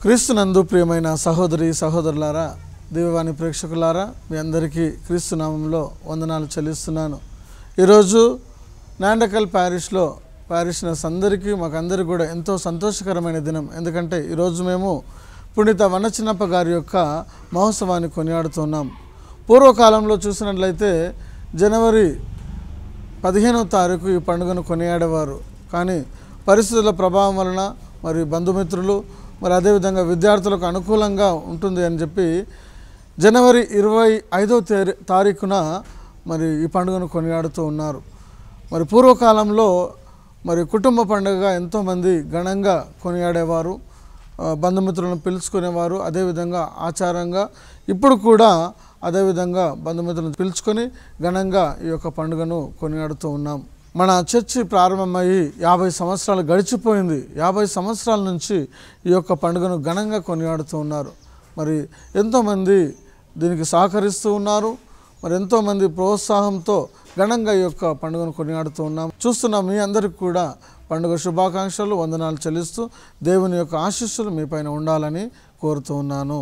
క్రీస్తునందు ప్రియమైన సహోదరి సహోదరులారా, దేవవాణి ప్రేక్షకులారా, మీ అందరికీ క్రీస్తు నామంలో వందనాలు చెల్లిస్తున్నాను. ఈరోజు నాండకల్ ప్యారిష్నర్స్ అందరికీ మాకందరికీ కూడా ఎంతో సంతోషకరమైన దినం. ఎందుకంటే ఈరోజు మేము పునీత వనచిన్నప్ప గారి యొక్క మహోత్సవాన్ని కొనియాడుతున్నాం. పూర్వకాలంలో చూసినట్లయితే జనవరి 15వ తారీఖు ఈ పండుగను కొనియాడేవారు. కానీ పరిస్థితుల ప్రభావం వలన మరి బంధుమిత్రులు మరి అదేవిధంగా విద్యార్థులకు అనుకూలంగా ఉంటుంది అని చెప్పి జనవరి 25వ తారీఖున మరి ఈ పండుగను కొనియాడుతూ ఉన్నారు. మరి పూర్వకాలంలో మరి కుటుంబ పండుగగా ఎంతోమంది ఘనంగా కొనియాడేవారు, బంధుమిత్రులను పిలుచుకునేవారు. అదేవిధంగా ఆచారంగా ఇప్పుడు కూడా అదేవిధంగా బంధుమిత్రులను పిలుచుకొని ఘనంగా ఈ యొక్క పండుగను కొనియాడుతూ ఉన్నాం. మన చర్చి ప్రారంభమయ్యి 50 సంవత్సరాలు గడిచిపోయింది. 50 సంవత్సరాల నుంచి ఈ యొక్క పండుగను ఘనంగా కొనియాడుతూ ఉన్నారు. మరి ఎంతోమంది దీనికి సహకరిస్తూ ఉన్నారు. మరి ఎంతోమంది ప్రోత్సాహంతో ఘనంగా ఈ యొక్క పండుగను కొనియాడుతూ ఉన్నాం. చూస్తున్నాం. మీ అందరికీ కూడా పండుగ శుభాకాంక్షలు, వందనాలు చెల్లిస్తూ దేవుని యొక్క ఆశీస్సులు మీ పైన ఉండాలని కోరుతూ ఉన్నాను.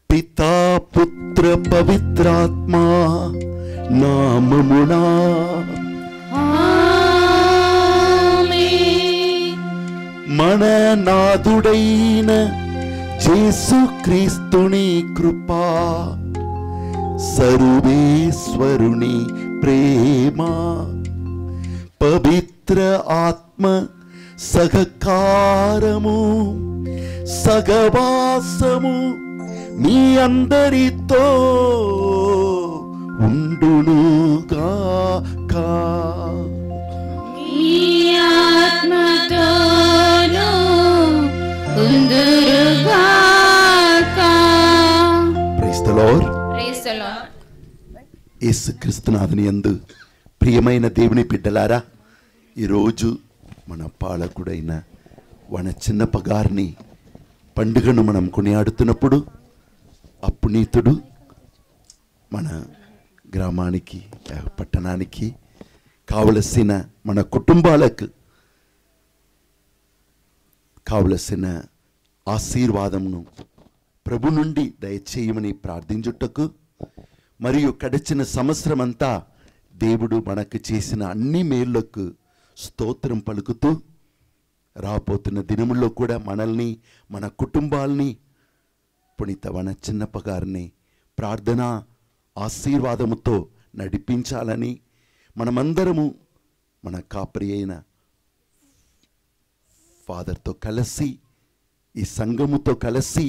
పితా పుత్ర పవిత్రాత్మా నామమునా నాథుడైన యేసుక్రీస్తుని కృపా, సర్వేశ్వరుని ప్రేమ, పవిత్ర ఆత్మ సహకారము, సగవాసము మీ అందరితో ఉండునుగాక. మీ ఆత్మతోను ఉందురుగాక. Praise the Lord. Praise the Lord. యేసుక్రీస్తునాథుని యందు ప్రియమైన దేవుని బిడ్డలారా, ఈరోజు మన పాలకుడైన మన చిన్నప్ప గారిని పండుగను మనం కొనియాడుతున్నప్పుడు అప్పునీతుడు మన గ్రామానికి పట్టణానికి కావలసిన మన కుటుంబాలకు కావలసిన ఆశీర్వాదమును ప్రభు నుండి దయచేయమని ప్రార్థించుటకు, మరియు గడిచిన సంవత్సరం అంతా దేవుడు మనకు చేసిన అన్ని మేళ్లకు స్తోత్రం పలుకుతూ, రాబోతున్న దినముల్లో కూడా మనల్ని మన కుటుంబాల్ని పునీత వన చిన్నప్ప గారిని ప్రార్థన ఆశీర్వాదముతో నడిపించాలని మనమందరము మన కాపరి అయిన ఫాదర్తో కలిసి ఈ సంఘముతో కలిసి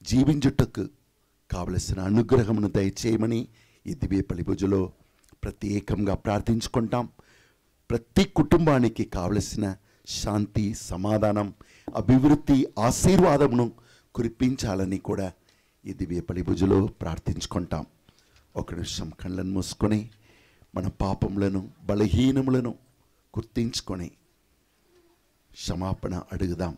జీవించుటకు కావలసిన అనుగ్రహమును దయచేయమని ఈ దివ్య బలిభుజలో ప్రత్యేకంగా ప్రార్థించుకుంటాం. ప్రతి కుటుంబానికి కావలసిన శాంతి, సమాధానం, అభివృద్ధి, ఆశీర్వాదమును కురిపించాలని కూడా ఈ దివ్య బలిభుజలో ప్రార్థించుకుంటాం. ఒక నిమిషం కళ్ళను మూసుకొని మన పాపములను, బలహీనములను గుర్తించుకొని క్షమాపణ అడుగుదాం.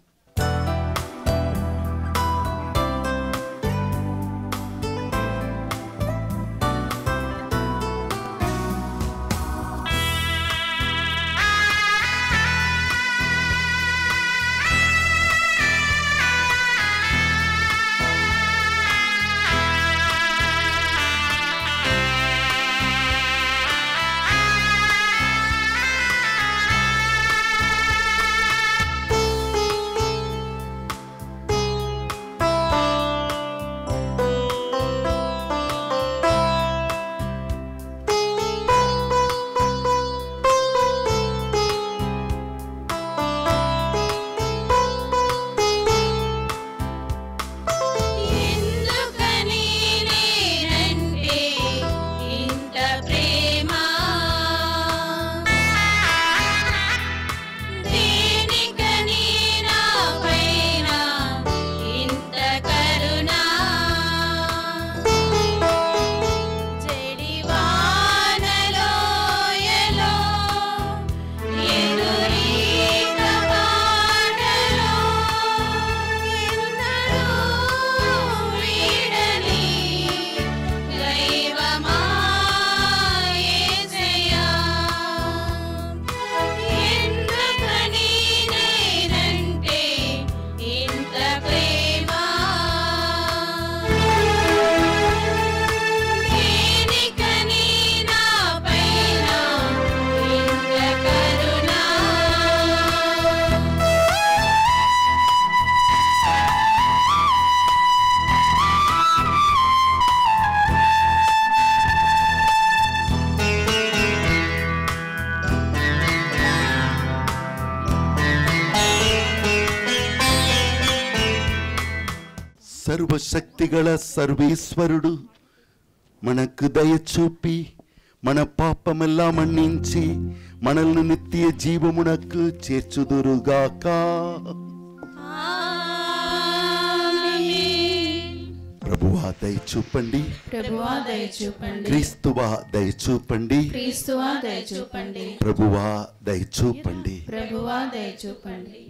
సర్వశక్తిగల సర్వేశ్వరుడు మనకు దయచూపి మన పాపమెల్లా మన్నించి మనల్ని నిత్య జీవమునకు చేర్చుదురుగాక. ప్రభువా దయచూపండి, ప్రభువా దయచూపండి, క్రీస్తువా దయచూపండి, క్రీస్తువా దయచూపండి, ప్రభువా దయచూపండి, ప్రభువా దయచూపండి.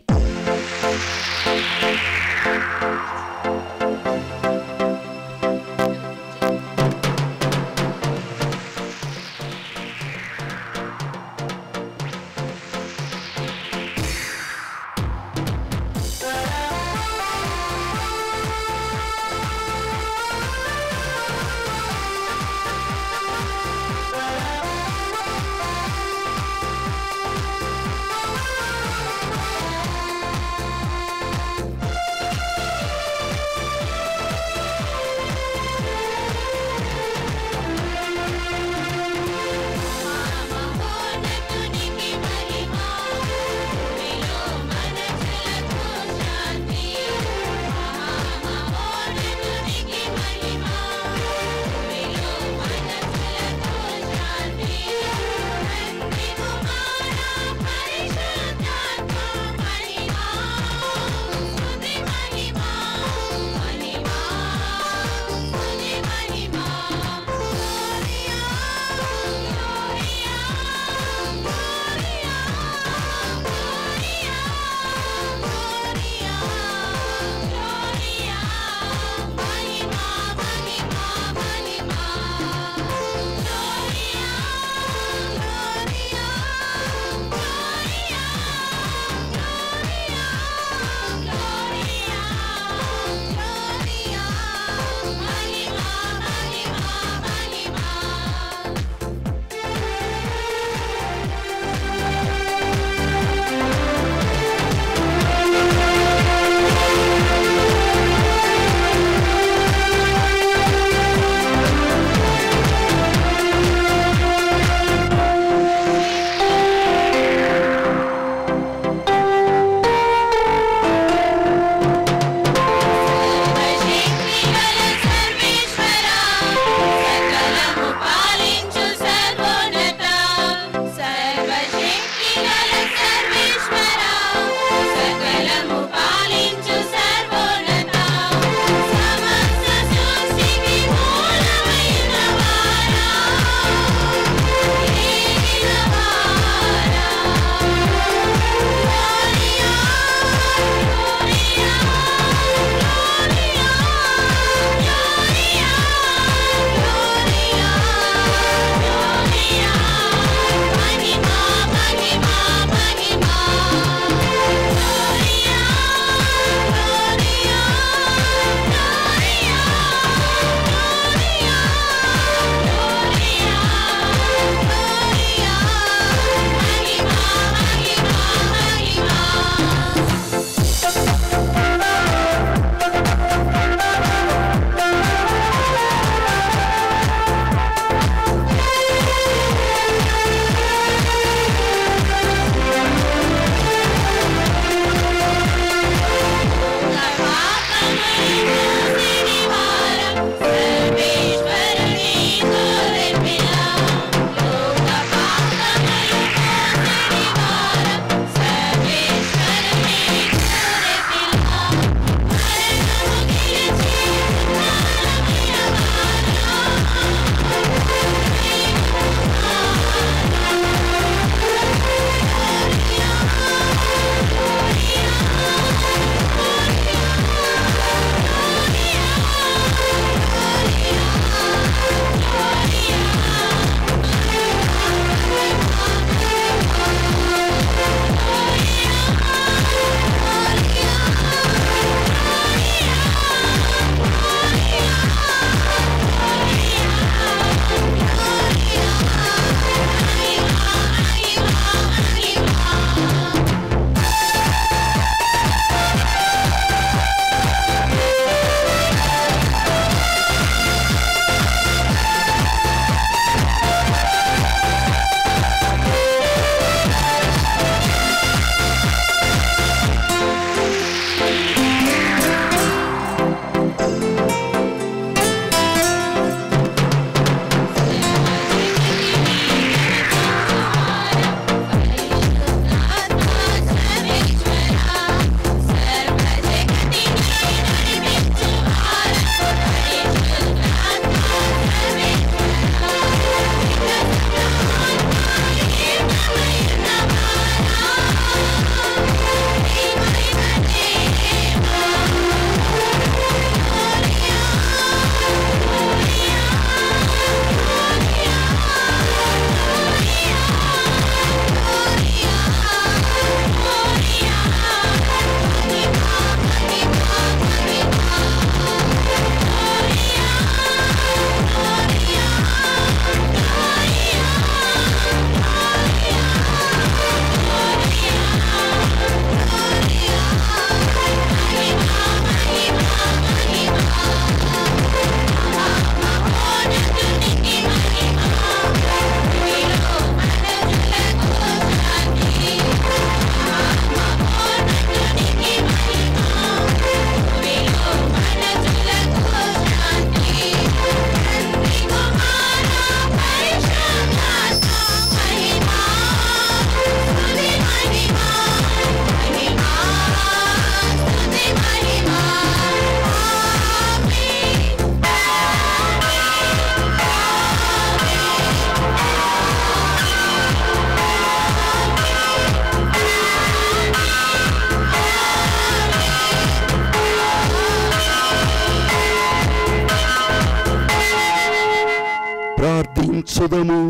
పోదము.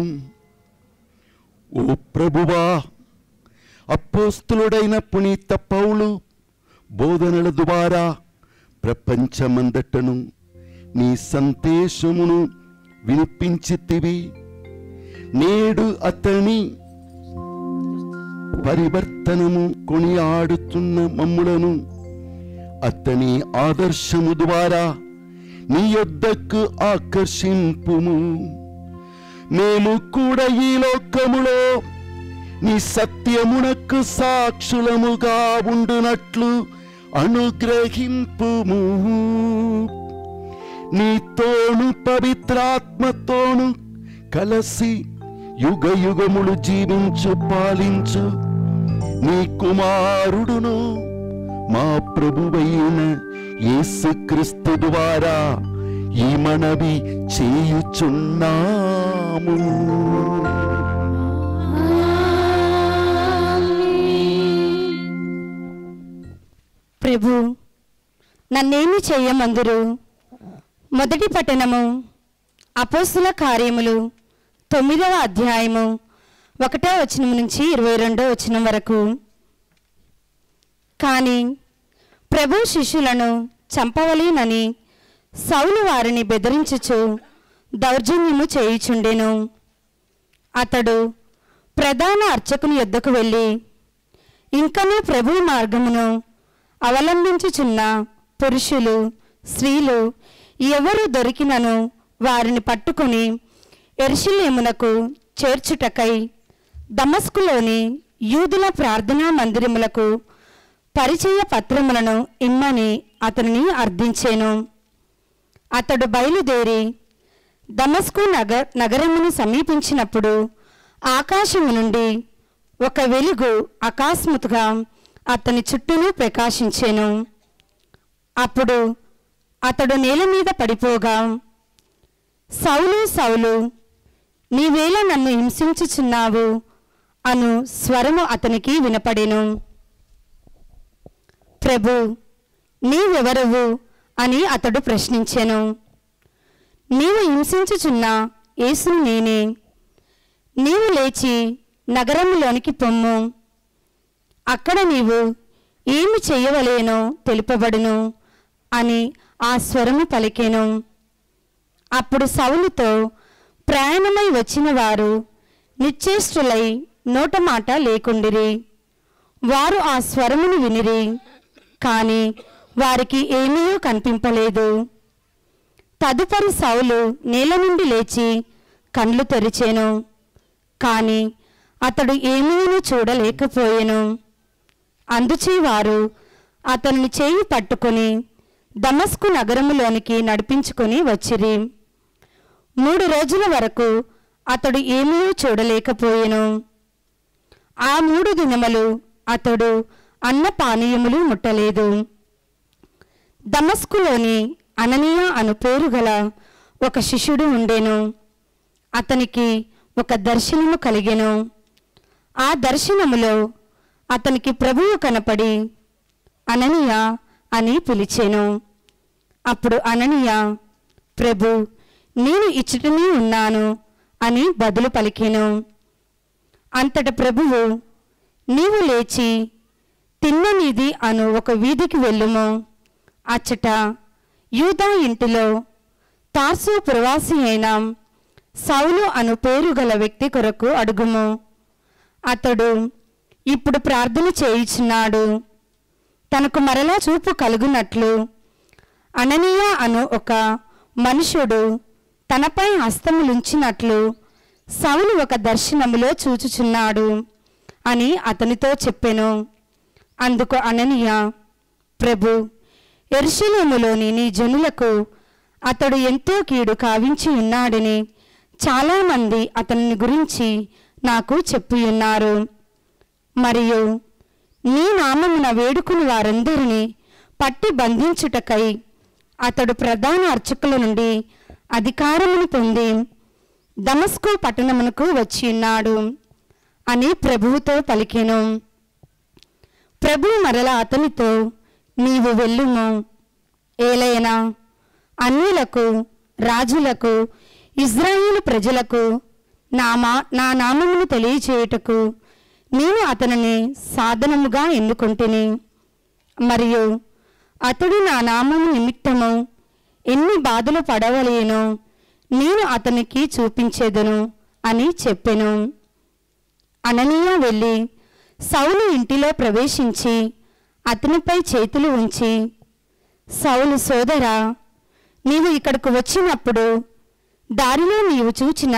ఓ ప్రభువా, అపోస్తలుడైన పునీత పౌలు బోధనల ద్వారా ప్రపంచమందటను నీ సందేశమును వినిపించితివి. నేడు అతని పరివర్తనము కొనియాడుతున్న మమ్ములను అతని ఆదర్శము ద్వారా నీ యొద్దకు ఆకర్షింపుము. మేము కూడా ఈ లోకములో నీ సత్యమునకు సాక్షులముగా ఉండునట్లు అనుగ్రహింపుము. నీతోను పవిత్రాత్మతోను కలసి యుగ యుగములు జీవించు పాలించు నీ కుమారుడును మా ప్రభువైన యేసుక్రీస్తు ద్వారా ఈ మనవి చేయుచున్నాము. ప్రభు, నన్నేమి చెయ్యమందురు? మొదటి పట్టణము అపోస్తుల కార్యములు 9వ అధ్యాయము 1వ వచనం నుంచి 22వ వచనం వరకు. కానీ ప్రభు శిష్యులను చంపవలేనని సౌలు వారిని బెదిరించుచు దౌర్జన్యము చేయుచుండెను. అతడు ప్రధాన అర్చకుని యొద్దకు వెళ్ళి, ఇంకనూ ప్రభు మార్గమును అవలంబించుచున్న పురుషులు స్త్రీలు ఎవరు దొరికినను వారిని పట్టుకొని యెరూషలేమునకు చేర్చుటకై దమస్కులోని యూదుల ప్రార్థనా మందిరములకు పరిచయ పత్రములను ఇమ్మని అతనిని అర్థించెను. అతడు బయలుదేరి దమస్కు నగరమును సమీపించినప్పుడు ఆకాశము నుండి ఒక వెలుగు అకస్మాత్తుగా అతని చుట్టూను ప్రకాశించెను. అప్పుడు అతడు నేల మీద పడిపోగా, సౌలు సౌలు, నీవేళ నన్ను హింసించుచున్నావు అను స్వరము అతనికి వినపడెను. ప్రభు, నీవెవరవు అని అతడు ప్రశ్నించెను. నీవు హింసించుచున్న యేసును నేనే. నీవు లేచి నగరములోనికి పొమ్ము. అక్కడ నీవు ఏమి చెయ్యవలేనో తెలుపబడును అని ఆ స్వరము పలికెను. అప్పుడు సౌలుతో ప్రయాణమై వచ్చిన వారు నిశ్చేష్టులై నోట మాట లేకుండిరి. వారు ఆ స్వరమును వినిరి, కానీ వారికి ఏమీ కనిపింపలేదు. తదుపరి సౌలు నేల నుండి లేచి కండ్లు తెరిచెను, కానీ అతడు ఏమీ చూడలేకపోయెను. అందుచే వారు అతనిని చేయి పట్టుకొని దమస్కు నగరములోనికి నడిపించుకొని వచ్చిరి. 3 రోజుల వరకు అతడు ఏమీ చూడలేకపోయెను. ఆ 3 దినములు అతడు అన్నపానీయములు ముట్టలేదు. దమస్కులోని అననీయ అను పేరు గల ఒక శిష్యుడు ఉండెను. అతనికి ఒక దర్శనము కలిగెను. ఆ దర్శనములో అతనికి ప్రభువు కనపడి అననీయ అని పిలిచెను. అప్పుడు అననీయ, ప్రభు, నేను ఇచ్చటనే ఉన్నాను అని బదులు పలికెను. అంతట ప్రభువు, నీవు లేచి తిన్ననిది అను ఒక వీధికి వెళ్ళుము. అచ్చట యూదా ఇంటిలో తార్సు ప్రవాసి అయిన సౌలు అను పేరు గల వ్యక్తి కొరకు అడుగుము. అతడు ఇప్పుడు ప్రార్థన చేయుచున్నాడు. తనకు మరలా చూపు కలుగునట్లు అననీయ అను ఒక మనుషుడు తనపై హస్తములుంచినట్లు సౌలు ఒక దర్శనములో చూచుచున్నాడు అని అతనితో చెప్పెను. అందుకు అననీయ, ప్రభు, యెరూషలేములోని నీ జనులకు అతడు ఎంతో కీడు కావించి ఉన్నాడని చాలామంది అతని గురించి నాకు చెప్పియున్నారు. మరియు నీ నామమున వేడుకుని వారందరినీ పట్టి బంధించుటకై అతడు ప్రధాన అర్చకుల నుండి అధికారమును పొంది దమస్కు పట్టణమునకు వచ్చి ఉన్నాడు అని ప్రభువుతో పలికెను. ప్రభువు మరలా అతనితో, నీవు వెళ్ళుము. ఏలైనా అన్యులకు, రాజులకు, ఇజ్రాయేలు ప్రజలకు నా నామమును తెలియచేయుటకు నేను అతనిని సాధనముగా ఎన్నుకొంటిని. మరియు అతడు నా నామము నిమిత్తము ఎన్ని బాధలు పడవలేనో నేను అతనికి చూపించేదను అని చెప్పెను. అననీయ వెళ్ళి సౌలు ఇంటిలో ప్రవేశించి అతనిపై చేతులు ఉంచి, సౌలు సోదరా, నీవు ఇక్కడకు వచ్చినప్పుడు దారిలో నీవు చూచిన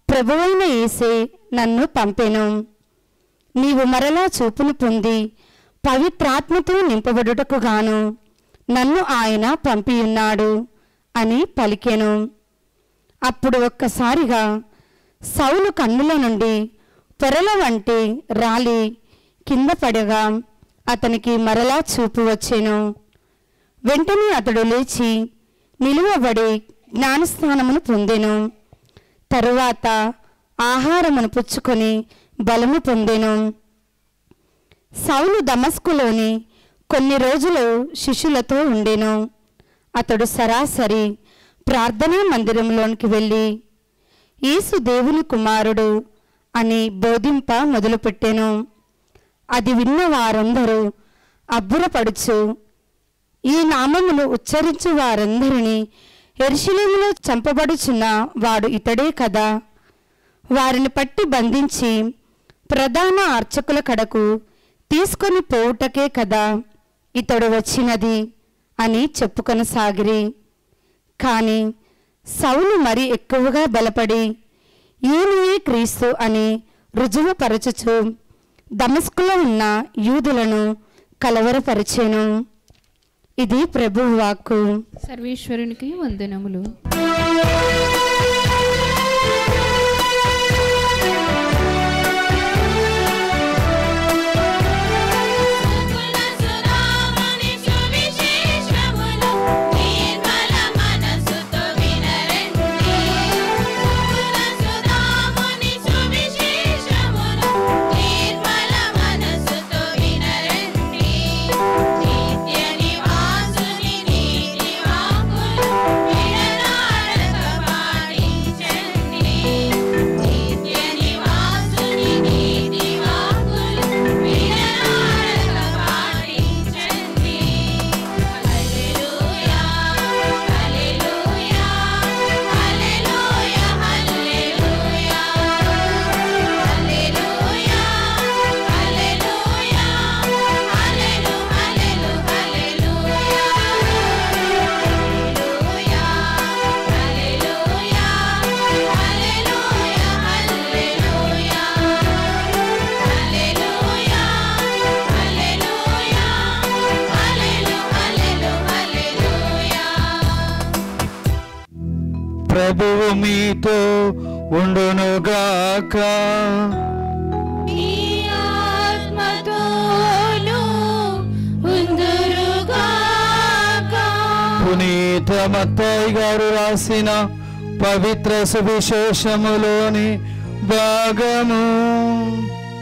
ప్రభువైన యేసే నన్ను పంపెను. నీవు మరలా చూపును పొంది పవిత్రాత్మతో నింపబడుటకు గాను నన్ను ఆయన పంపియున్నాడు అని పలికెను. అప్పుడు ఒక్కసారిగా సౌలు కన్నుల నుండి పొరల వంటి రాలి కింద పడగా అతనికి మరలా చూపు వచ్చెను. వెంటనే అతడు లేచి నిలువబడి జ్ఞానస్నానమును పొందెను. తరువాత ఆహారమును పుచ్చుకొని బలము పొందెను. సౌలు దమస్కులోని కొన్ని రోజులు శిష్యులతో ఉండెను. అతడు సరాసరి ప్రార్థనా మందిరంలోనికి వెళ్ళి యేసు దేవుని కుమారుడు అని బోధింప మొదలుపెట్టెను. అది విన్న వారందరూ అబ్బురపడుచు, ఈ నామమును ఉచ్చరించు వారందరినీ యెరూషలేములో చంపబడుచున్న వాడు ఇతడే కదా, వారిని పట్టి బంధించి ప్రధాన అర్చకుల కడకు తీసుకొని పోవుటకే కదా ఇతడు వచ్చినది అని చెప్పుకొనసాగిరి. కానీ సౌలు మరి ఎక్కువగా బలపడి ఈయనయే క్రీస్తు అని రుజువుపరచుచు దమస్కులో ఉన్న యూదులను కలవరపరిచెను. ఇది ప్రభువు వాక్కు. సర్వేశ్వరునికి వందనములు. ప్రభువు మీతో ఉండునుగాక. నీ ఆత్మతోను ఉందురుగాక. పునీత మత్తయి గారు రాసిన పవిత్ర సువిశేషములోని భాగము.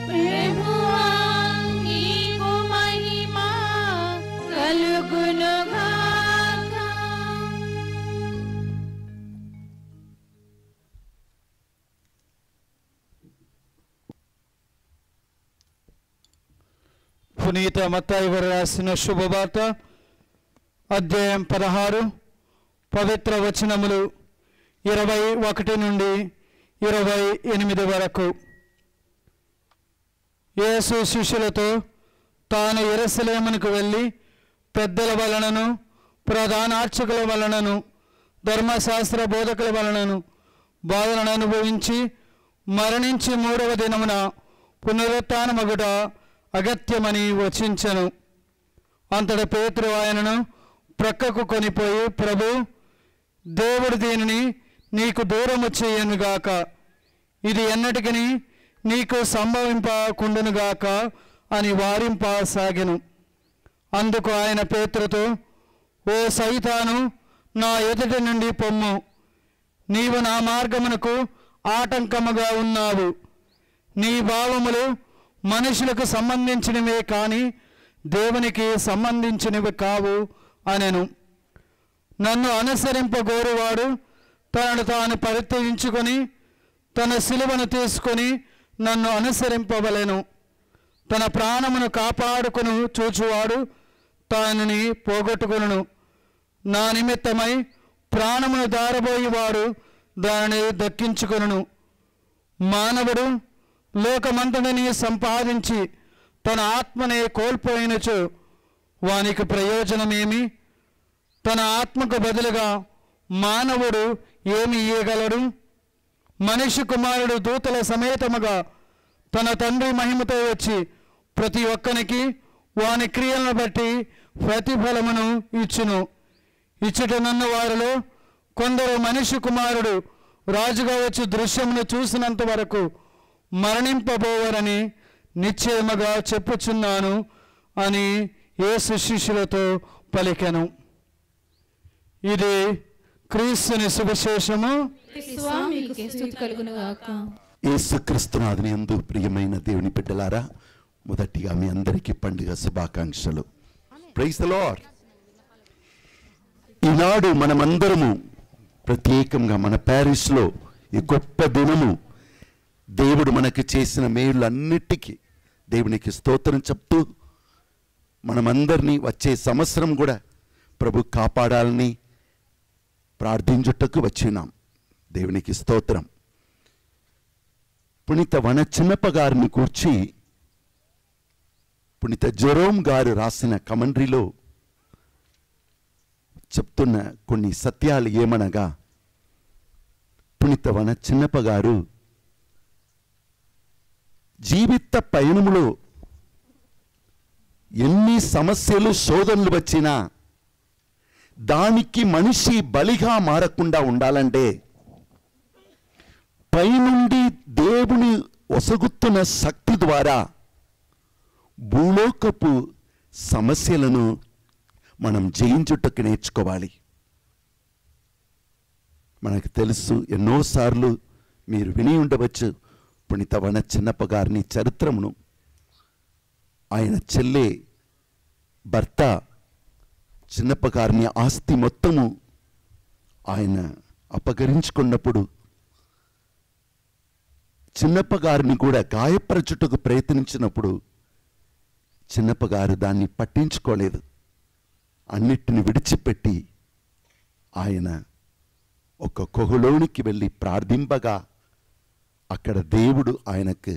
ప్రభువా, నీకు మహిమ కలుగునుగాక. పునీత మత్తయి గారు రాసిన శుభవార్త అధ్యాయం 16 పవిత్ర వచనములు 21 నుండి 28 వరకు. యేసు శిష్యులతో తాను యెరూషలేమునకు వెళ్ళి పెద్దల వలనను ప్రధానార్చకుల వలనను ధర్మశాస్త్ర బోధకుల వలనను బాధలను అనుభవించి మరణించి 3వ దినమున పునరుత్థానమగుట అగత్యమని వచించెను. అంతట పేతురు ఆయనను ప్రక్కకు కొనిపోయి, ప్రభు, దేవుడు దీనిని నీకు దూరము చేయనుగాక, ఇది ఎన్నటికీ నీకు సంభవింపకుండునుగాక అని వారింపసాగెను. అందుకు ఆయన పేతురుతో, ఓ సైతాను, నా ఎదుటి నుండి పొమ్ము, నీవు నా మార్గమునకు ఆటంకముగా ఉన్నావు. నీ భావములు మనుషులకు సంబంధించినవే కానీ దేవునికి సంబంధించినవి కావు అనెను. నన్ను అనుసరింపగోరువాడు తనను తాను పరిత్యజించుకొని తన సిలువను తీసుకొని నన్ను అనుసరింపవలెను. తన ప్రాణమును కాపాడుకును చూచువాడు దానిని పోగొట్టుకొనును. నా నిమిత్తమై ప్రాణమును దారబోయేవాడు దానిని దక్కించుకొనును. మానవుడు లోకమంతటిని సంపాదించి తన ఆత్మనే కోల్పోయినచో వానికి ప్రయోజనమేమి? తన ఆత్మకు బదులుగా మానవుడు ఏమి ఇయ్యగలడు? మనిషి కుమారుడు దూతల సమేతముగా తన తండ్రి మహిమతో వచ్చి ప్రతి ఒక్కనికి వాని క్రియలను బట్టి ప్రతిఫలమును ఇచ్చును. ఇచ్చుటనున్న వారిలో కొందరు మనిషి కుమారుడు రాజుగా వచ్చి దృశ్యమును చూసినంత వరకు మరణింపబోవరని నిశ్చయముగా చెప్పుచున్నాను అని యేసు శిష్యులతో పలికెను. ఇది క్రీస్తుని సువిశేషము. స్వామికి స్తుతి కలుగును గాక. యేసుక్రీస్తునాథుని యందు ప్రియమైన దేవుని బిడ్డలారా, మొదటిగా మీ అందరికీ పండుగ శుభాకాంక్షలు. Praise the lord. ఈనాడు మనమందరము ప్రత్యేకంగా మన ప్యారిస్లో ఈ గొప్ప దినము దేవుడు మనకు చేసిన మేలులన్నిటికీ దేవునికి స్తోత్రం చెప్తూ మనమందరినీ వచ్చే సంవత్సరం కూడా ప్రభు కాపాడాలని ప్రార్థించుటకు వచ్చినాం. దేవునికి స్తోత్రం. పునీత వన చిన్నప్ప గారిని కూర్చి పునీత జెరోమ్ గారు రాసిన కమెంటరీలో చెప్తున్న కొన్ని సత్యాలు ఏమనగా, పునీత వన చిన్నప్ప గారు జీవిత పయనములో ఎన్ని సమస్యలు శోధనలు వచ్చినా దానికి మనిషి బలిగా మారకుండా ఉండాలంటే పైనుండి దేవుని ఒసగుతున్న శక్తి ద్వారా భూలోకపు సమస్యలను మనం జయించుటకు నేర్చుకోవాలి. మనకు తెలుసు, ఎన్నోసార్లు మీరు విని ఉండవచ్చు పునీత వన చిన్నప్ప గారిని చరిత్రమును. ఆయన చెల్లె భర్త చిన్నప్ప గారిని ఆస్తి మొత్తము ఆయన అపహరించుకున్నప్పుడు చిన్నప్ప గారిని కూడా గాయపరచుటకు ప్రయత్నించినప్పుడు చిన్నప్ప గారు దాన్ని పట్టించుకోలేదు. అన్నిటిని విడిచిపెట్టి ఆయన ఒక గుహలోనికి వెళ్ళి ప్రార్థింపగా అక్కడ దేవుడు ఆయనకు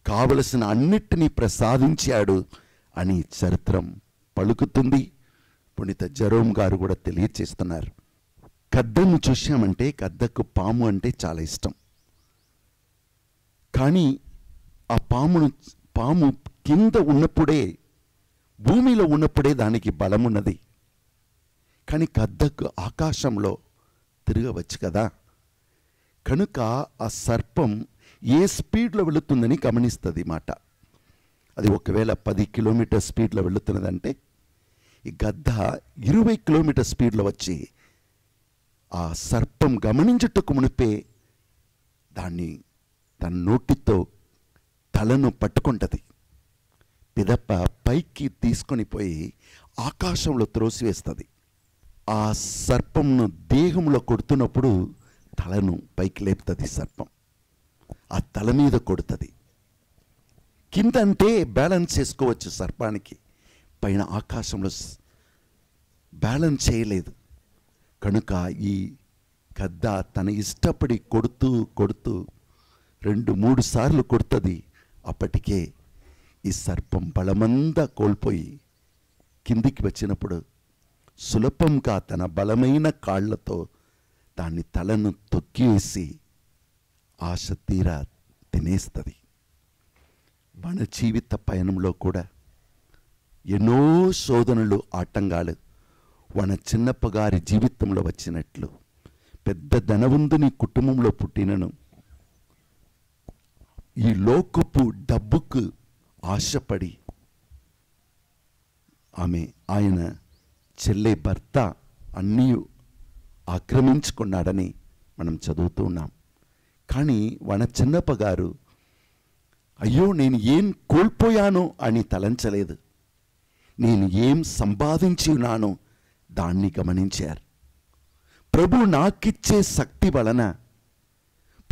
కావలసిన అన్నిటినీ ప్రసాదించాడు అని చరిత్రం పలుకుతుంది. పునీత జెరోమ్ గారు కూడా తెలియచేస్తున్నారు. గద్దను చూశామంటే గద్దకు పాము అంటే చాలా ఇష్టం. కానీ ఆ పాము కింద ఉన్నప్పుడే, భూమిలో ఉన్నప్పుడే దానికి బలం ఉన్నది. కానీ గద్దకు ఆకాశంలో తిరగవచ్చు కదా. కనుక ఆ సర్పం ఏ స్పీడ్లో వెళుతుందని గమనిస్తుంది మాట. అది ఒకవేళ 10 కిలోమీటర్ స్పీడ్లో వెళుతున్నదంటే ఈ గద్ద 20 కిలోమీటర్ స్పీడ్లో వచ్చి ఆ సర్పం గమనించుటకు మునిపే దాన్ని తన నోటితో తలను పట్టుకుంటుంది. పిదప్ప పైకి తీసుకొని పోయి ఆకాశంలో త్రోసివేస్తుంది. ఆ సర్పంను దేహంలో కొడుతున్నప్పుడు తలను పైకి లేపుతుంది. సర్పం ఆ తల మీద కొడుతుంది. కింద అంటే బ్యాలెన్స్ చేసుకోవచ్చు సర్పానికి, పైన ఆకాశంలో బ్యాలెన్స్ చేయలేదు. కనుక ఈ గద్ద తన ఇష్టపడి కొడుతూ 2-3 సార్లు కొడుతుంది. అప్పటికే ఈ సర్పం బలమంతా కోల్పోయి కిందికి వచ్చినప్పుడు సులభంగా తన బలమైన కాళ్లతో దాన్ని తలను తొక్కివేసి ఆశ తీరా తినేస్తుంది. మన జీవిత పయనంలో కూడా ఎన్నో శోధనలు, ఆటంకాలు మన చిన్నప్ప గారి జీవితంలో వచ్చినట్లు పెద్ద ధనవంతుని కుటుంబంలో పుట్టినను ఈ లోకపు డబ్బుకు ఆశపడి ఆయన చెల్లె భర్త అన్నీ ఆక్రమించుకున్నాడని మనం చదువుతూ ఉన్నాం. కానీ వన చిన్నప్ప గారు అయ్యో నేను ఏం కోల్పోయానో అని తలంచలేదు. నేను ఏం సంపాదించి ఉన్నానో దాన్ని గమనించారు. ప్రభు నాకిచ్చే శక్తి వలన,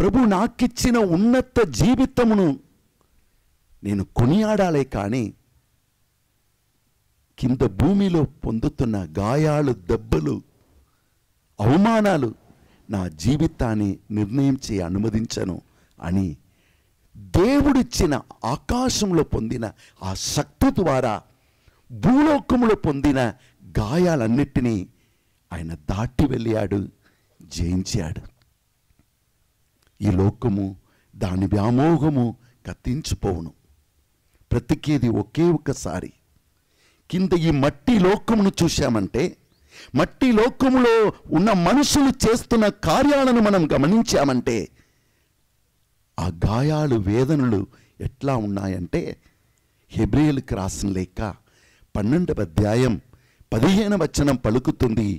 ప్రభు నాకిచ్చిన ఉన్నత జీవితమును నేను కొనియాడాలే కానీ కింద భూమిలో పొందుతున్న గాయాలు, దెబ్బలు, అవమానాలు నా జీవితాన్ని నిర్ణయించి అనుమతించను అని దేవుడిచ్చిన ఆకాశంలో పొందిన ఆ శక్తి ద్వారా భూలోకములో పొందిన గాయాలన్నిటినీ ఆయన దాటి వెళ్ళాడు, జయించాడు. ఈ లోకము దాని వ్యామోహము కత్తించిపోవును, బ్రతికేది ఒకే ఒక్కసారి. కింద ఈ మట్టి లోకమును చూశామంటే, మట్టి లోకములో ఉన్న మనుషులు చేస్తున్న కార్యాలను మనం గమనించామంటే, ఆ గాయాలు, వేదనలు ఎట్లా ఉన్నాయంటే, హెబ్రీయులకు రాసిన లేఖ 12వ అధ్యాయం 15వ వచనం పలుకుతుంది,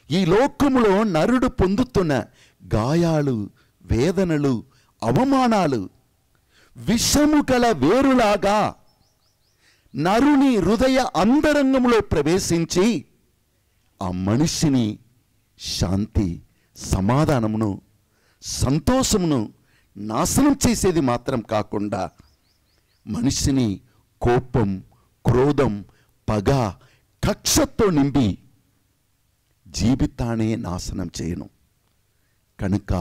ఈ లోకములో నరుడు పొందుతున్న గాయాలు, వేదనలు, అవమానాలు విషము గల వేరులాగా నరుని హృదయ అంతరంగంలో ప్రవేశించి ఆ మనిషిని శాంతి, సమాధానమును, సంతోషమును నాశనం చేసేది మాత్రం కాకుండా మనిషిని కోపం, క్రోధం, పగ, కక్షతో నింపి జీవితాన్ని నాశనం చేయను. కనుక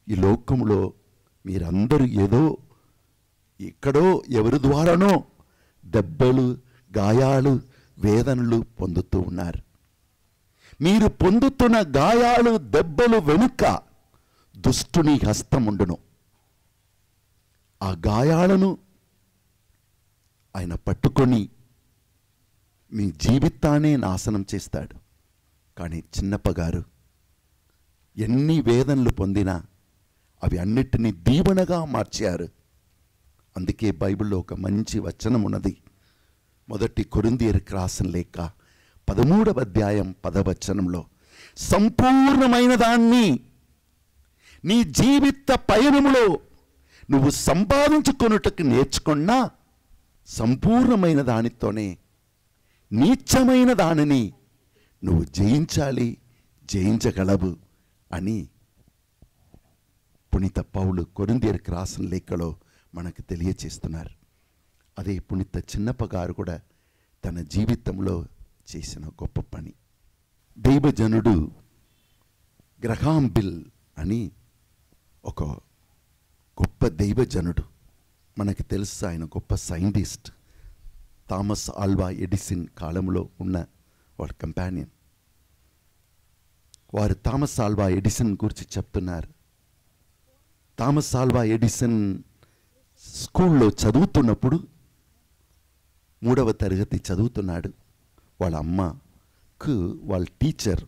ఈ లోకంలో మీరందరూ ఏదో ఎక్కడో ఎవరి ద్వారానో దెబ్బలు, గాయాలు, వేదనలు పొందుతూ ఉన్నారు. మీరు పొందుతున్న గాయాలు, దెబ్బలు వెనుక దుష్టుని హస్తం ఉండును. ఆ గాయాలను ఆయన పట్టుకొని మీ జీవితాన్ని నాశనం చేస్తాడు. కానీ చిన్నప్పగారు ఎన్ని వేదనలు పొందినా అవి అన్నిటినీ దీవెనగా మార్చారు. అందుకే బైబిల్లో ఒక మంచి వచనం ఉన్నది. 1 కొరింథీయులకు రాసిన లేఖ 13వ అధ్యాయం 10వ వచనంలో, సంపూర్ణమైన దాన్ని నీ జీవిత పయనములో నువ్వు సంపాదించుకొనుటకు నేర్చుకున్నా సంపూర్ణమైన దానితోనే నీచమైన దానిని నువ్వు జయించాలి, జయించగలవు అని పునీత పౌలు కొరింథీయులకు రాసిన లేఖలో మనకు తెలియచేస్తున్నారు. అదే పునీత చిన్నప్పగారు కూడా తన జీవితంలో చేసిన గొప్ప పని. దైవజనుడు గ్రహాం బెల్ అని ఒక గొప్ప దైవజనుడు, మనకి తెలుసు. ఆయన గొప్ప సైంటిస్ట్, థామస్ ఆల్వా ఎడిసన్ కాలంలో ఉన్న వాళ్ళ కంపానియన్. వారు థామస్ ఆల్వా ఎడిసన్ గురించి చెప్తున్నారు. థామస్ ఆల్వా ఎడిసన్ స్కూల్లో చదువుతున్నప్పుడు, 3వ తరగతి చదువుతున్నాడు. వాళ్ళ అమ్మకు వాళ్ళ టీచర్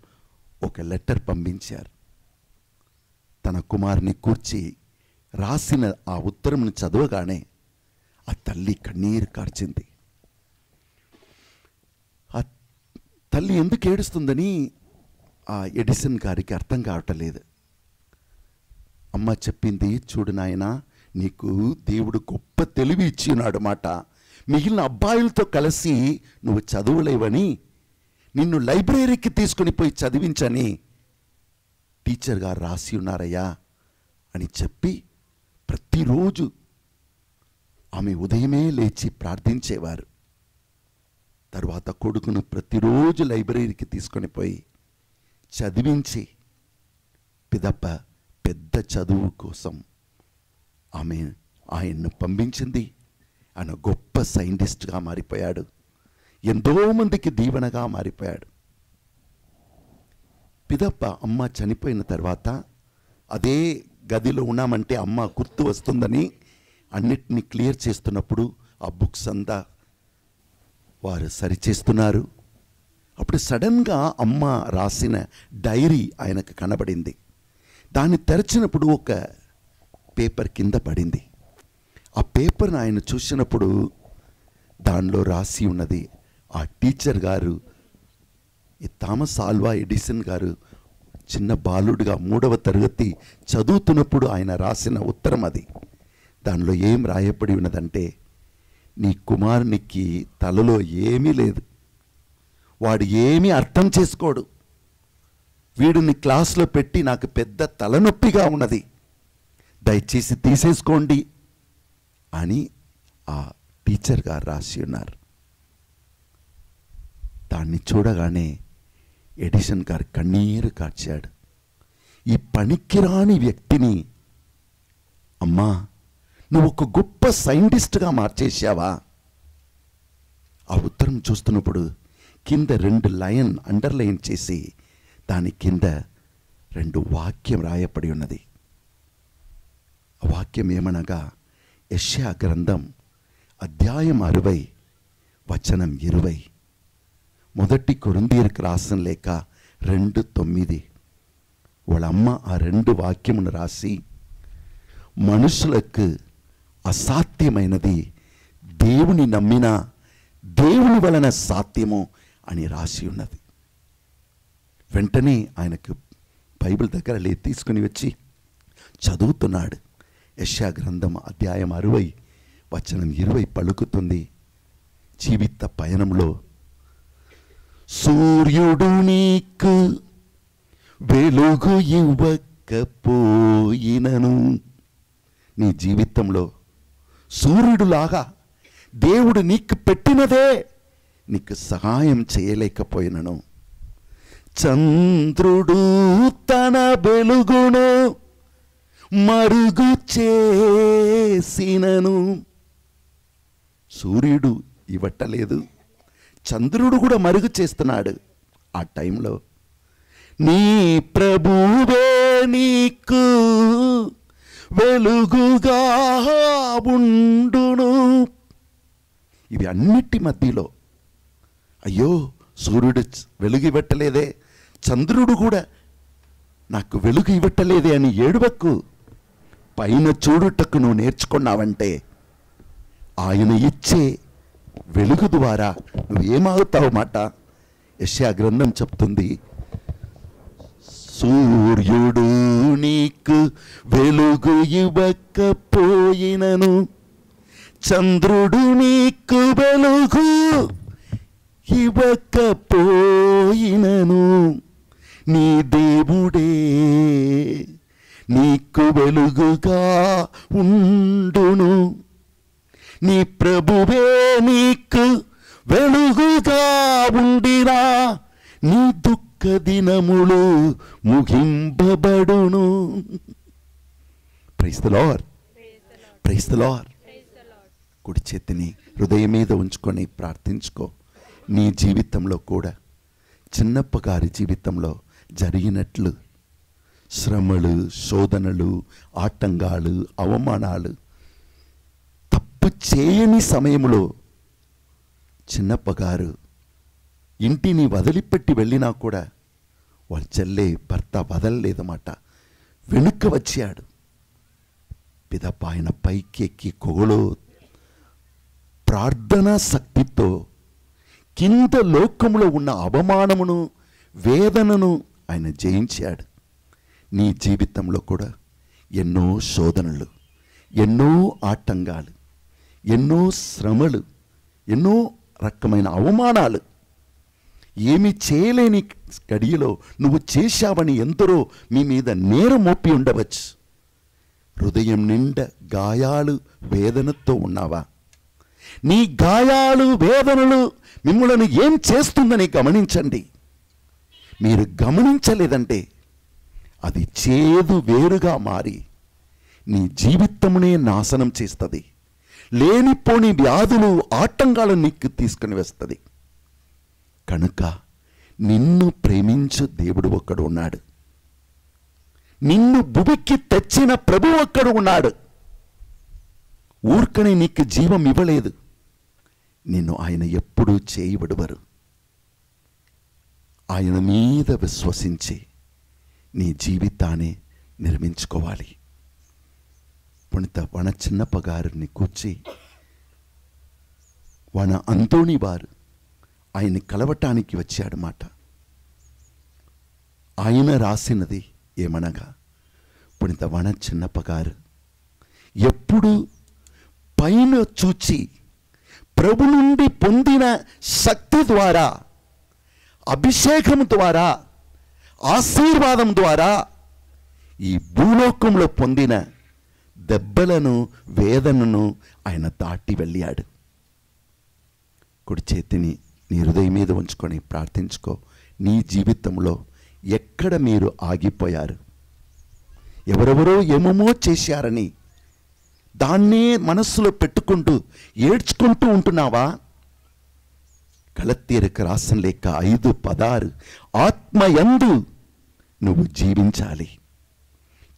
ఒక లెటర్ పంపించారు. తన కుమారుని కూర్చి రాసిన ఆ ఉత్తరంను చదవగానే ఆ తల్లి కన్నీరు కార్చింది. ఆ తల్లి ఎందుకు ఏడుస్తుందని ఆ ఎడిసన్ గారికి అర్థం కావట్లేదు. అమ్మ చెప్పింది, చూడు నాయనా, నీకు దేవుడు గొప్ప తెలివి ఇచ్చి ఉన్నాడు మాట. మిగిలిన అబ్బాయిలతో కలిసి నువ్వు చదువులేవని నిన్ను లైబ్రరీకి తీసుకుని పోయి చదివించని టీచర్ గారు రాసి ఉన్నారయ్యా అని చెప్పి ప్రతిరోజు ఆమె ఉదయమే లేచి ప్రార్థించేవారు. తర్వాత కొడుకును ప్రతిరోజు లైబ్రరీకి తీసుకొని పోయి చదివించి పిదప్ప పెద్ద చదువు కోసం ఆమె ఆయన్ను పంపించింది. ఆయన గొప్ప సైంటిస్ట్గా మారిపోయాడు. ఎంతోమందికి దీవెనగా మారిపోయాడు. పిదప్ప అమ్మ చనిపోయిన తర్వాత అదే గదిలో ఉన్నామంటే అమ్మ గుర్తు వస్తుందని అన్నిటినీ క్లియర్ చేస్తున్నప్పుడు ఆ బుక్స్ అంతా వారు సరిచేస్తున్నారు. అప్పుడు సడన్గా అమ్మ రాసిన డైరీ ఆయనకు కనబడింది. దాన్ని తెరచినప్పుడు ఒక పేపర్ కింద పడింది. ఆ పేపర్ని ఆయన చూసినప్పుడు దానిలో రాసి ఉన్నది, ఆ టీచర్ గారు, ఈ థామస్ ఆల్వా ఎడిసన్ గారు చిన్న బాలుడిగా 3వ తరగతి చదువుతున్నప్పుడు ఆయన రాసిన ఉత్తరం అది. దానిలో ఏం రాయబడి ఉన్నదంటే, నీ కుమారునికి తలలో ఏమీ లేదు, వాడు ఏమీ అర్థం చేసుకోడు, వీడిని క్లాస్లో పెట్టి నాకు పెద్ద తలనొప్పిగా ఉన్నది, దయచేసి తీసేసుకోండి అని ఆ టీచర్ గారు రాసి ఉన్నారు. దాన్ని చూడగానే ఎడిసన్ గారు కన్నీరు కార్చాడు. ఈ పనికిరాని వ్యక్తిని అమ్మా నువ్వు ఒక గొప్ప సైంటిస్ట్గా మార్చేసావా? ఆ ఉత్తరం చూస్తున్నప్పుడు కింద 2 లైన్ అండర్లైన్ చేసి దాని కింద 2 వాక్యం రాయబడి ఉన్నది. ఆ వాక్యం ఏమనగా యెషయా గ్రంథం అధ్యాయం 60 వచనం 20. మొదటి కొరింథీయులకు రాసిన లేఖ 2:9. వాళ్ళ అమ్మ ఆ 2 వాక్యమును రాసి మనుషులకు అసాధ్యమైనది దేవుని నమ్మిన దేవుని వలన సాధ్యము అని రాసి ఉన్నది. వెంటనే ఆయనకు బైబిల్ దగ్గర తీసుకుని వచ్చి చదువుతున్నాడు. యెషయా గ్రంథం అధ్యాయం 60 వచనం 20 పలుకుతుంది, జీవిత పయనంలో సూర్యుడు నీకు వెలుగు ఇవ్వకపోయినను, నీ జీవితంలో సూర్యుడులాగా దేవుడు నీకు పెట్టినదే నీకు సహాయం చేయలేకపోయినను, చంద్రుడు తన వెలుగును మరుగు చేసినను, సూర్యుడు ఇవ్వట్టలేదు, చంద్రుడు కూడా మరుగు చేస్తున్నాడు. ఆ టైంలో నీ ప్రభువే నీకు వెలుగుగా ఉండును. ఇవి అన్నిటి మధ్యలో అయ్యో సూర్యుడు వెలుగు ఇవ్వట్టలేదే, చంద్రుడు కూడా నాకు వెలుగు ఇవ్వట్టలేదే అని ఏడువకు. పైన చూడుటకు నువ్వు నేర్చుకున్నావంటే ఆయన ఇచ్చే వెలుగు ద్వారా నువ్వేమవుతావు మాట. యెషయా గ్రంథం చెప్తుంది, సూర్యుడు నీకు వెలుగు ఇవ్వకపోయినను, చంద్రుడు నీకు వెలుగు ఇవ్వకపోయినను, నీ దేవుడే నీకు వెలుగుగా ఉండును, నీ ప్రభువే నీకు వెలుగుగా ఉండినా నీ దుఃఖ దినములు ముగింపబడును. Praise the Lord, praise the Lord. కుడి చేతిని హృదయం మీద ఉంచుకొని ప్రార్థించుకో. నీ జీవితంలో కూడా చిన్నప్ప గారి జీవితంలో జరిగినట్లు శ్రమలు, శోధనలు, ఆటంకాలు, అవమానాలు, తప్పు చేయని సమయంలో చిన్నప్ప గారు ఇంటిని వదిలిపెట్టి వెళ్ళినా కూడా వాళ్ళ చెల్లె భర్త వదలలేదన్నమాట. వెనుక వచ్చాడు. పిదప ఆయన పైకి ఎక్కి కొగలో ప్రార్థనా శక్తితో కింద లోకములో ఉన్న అవమానమును, వేదనను ఆయన జయించాడు. నీ జీవితంలో కూడా ఎన్నో శోధనలు, ఎన్నో ఆటంకాలు, ఎన్నో శ్రమలు, ఎన్నో రకమైన అవమానాలు, ఏమి చేయలేని గడియలో నువ్వు చేశావని ఎందరో మీ మీద నేరం మోపి ఉండవచ్చు. హృదయం నిండా గాయాలు, వేదనతో ఉన్నావా? నీ గాయాలు, వేదనలు మిమ్మల్ని ఏం చేస్తుందని గమనించండి. మీరు గమనించలేదంటే అది చేదు వేరుగా మారి నీ జీవితమునే నాశనం చేస్తుంది. లేనిపోని వ్యాధులు, ఆటంకాలు నీకు తీసుకుని వస్తుంది. కనుక నిన్ను ప్రేమించు దేవుడు ఒక్కడు ఉన్నాడు. నిన్ను భూమికి తెచ్చిన ప్రభు ఒక్కడు ఉన్నాడు. ఊర్కనే నీకు జీవం ఇవ్వలేదు. నిన్ను ఆయన ఎప్పుడూ చేయబడవరు. ఆయన మీద విశ్వసించి నీ జీవితాన్ని నిర్మించుకోవాలి. పుణిత వన చిన్నప్ప గారిని కూర్చి వన అంతోని వారు ఆయన్ని కలవటానికి వచ్చాడన్నమాట. ఆయన రాసినది ఏమనగా, పుణిత వన చిన్నప్ప గారు ఎప్పుడు పైన చూచి ప్రభు నుండి పొందిన శక్తి ద్వారా, అభిషేకం ద్వారా, ఆశీర్వాదం ద్వారా ఈ భూలోకంలో పొందిన దెబ్బలను వేదనను ఆయన దాటి వెళ్ళాడు. కుడి చేతిని నీ హృదయం మీద ఉంచుకొని ప్రార్థించుకో. నీ జీవితంలో ఎక్కడ మీరు ఆగిపోయారు? ఎవరెవరో ఏమేమో చేశారని దాన్నే మనస్సులో పెట్టుకుంటూ ఏడ్చుకుంటూ ఉంటున్నావా? గలతీయులకు రాసిన లేఖ 5:16 ఆత్మయందు నువ్వు జీవించాలి.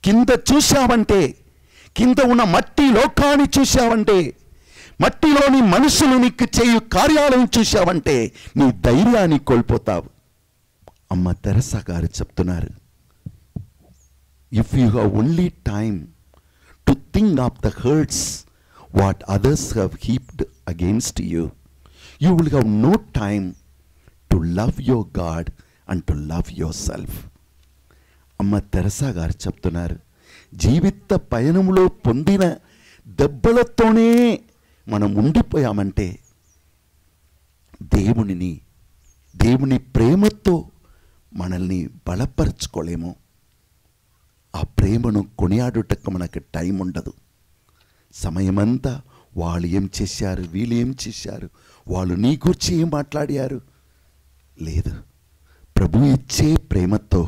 కింద చూశావంటే, కింద ఉన్న మట్టి లోకాన్ని చూశావంటే, మట్టిలోని మనుషులు నీకు చేయు కార్యాలను చూశావంటే నీ ధైర్యాన్ని కోల్పోతావు. అమ్మ తెరసా గారు చెప్తున్నారు, if you have only time to think of the hurts what others have heaped against you, you will have no time to love your God and to love yourself. అమ్మ తెరసా గారు చెప్తున్నారు, జీవిత పయనంలో పొందిన దెబ్బలతోనే మనం ఉండిపోయామంటే దేవుని ప్రేమతో మనల్ని బలపరచుకోలేము. ఆ ప్రేమను కొనియాడుటకు మనకు టైం ఉండదు. సమయమంతా వాళ్ళు ఏం చేశారు, వీళ్ళు ఏం చేశారు, వాళ్ళు నీ గురించి ఏం మాట్లాడారు లేదు. ప్రభు ఇచ్చే ప్రేమతో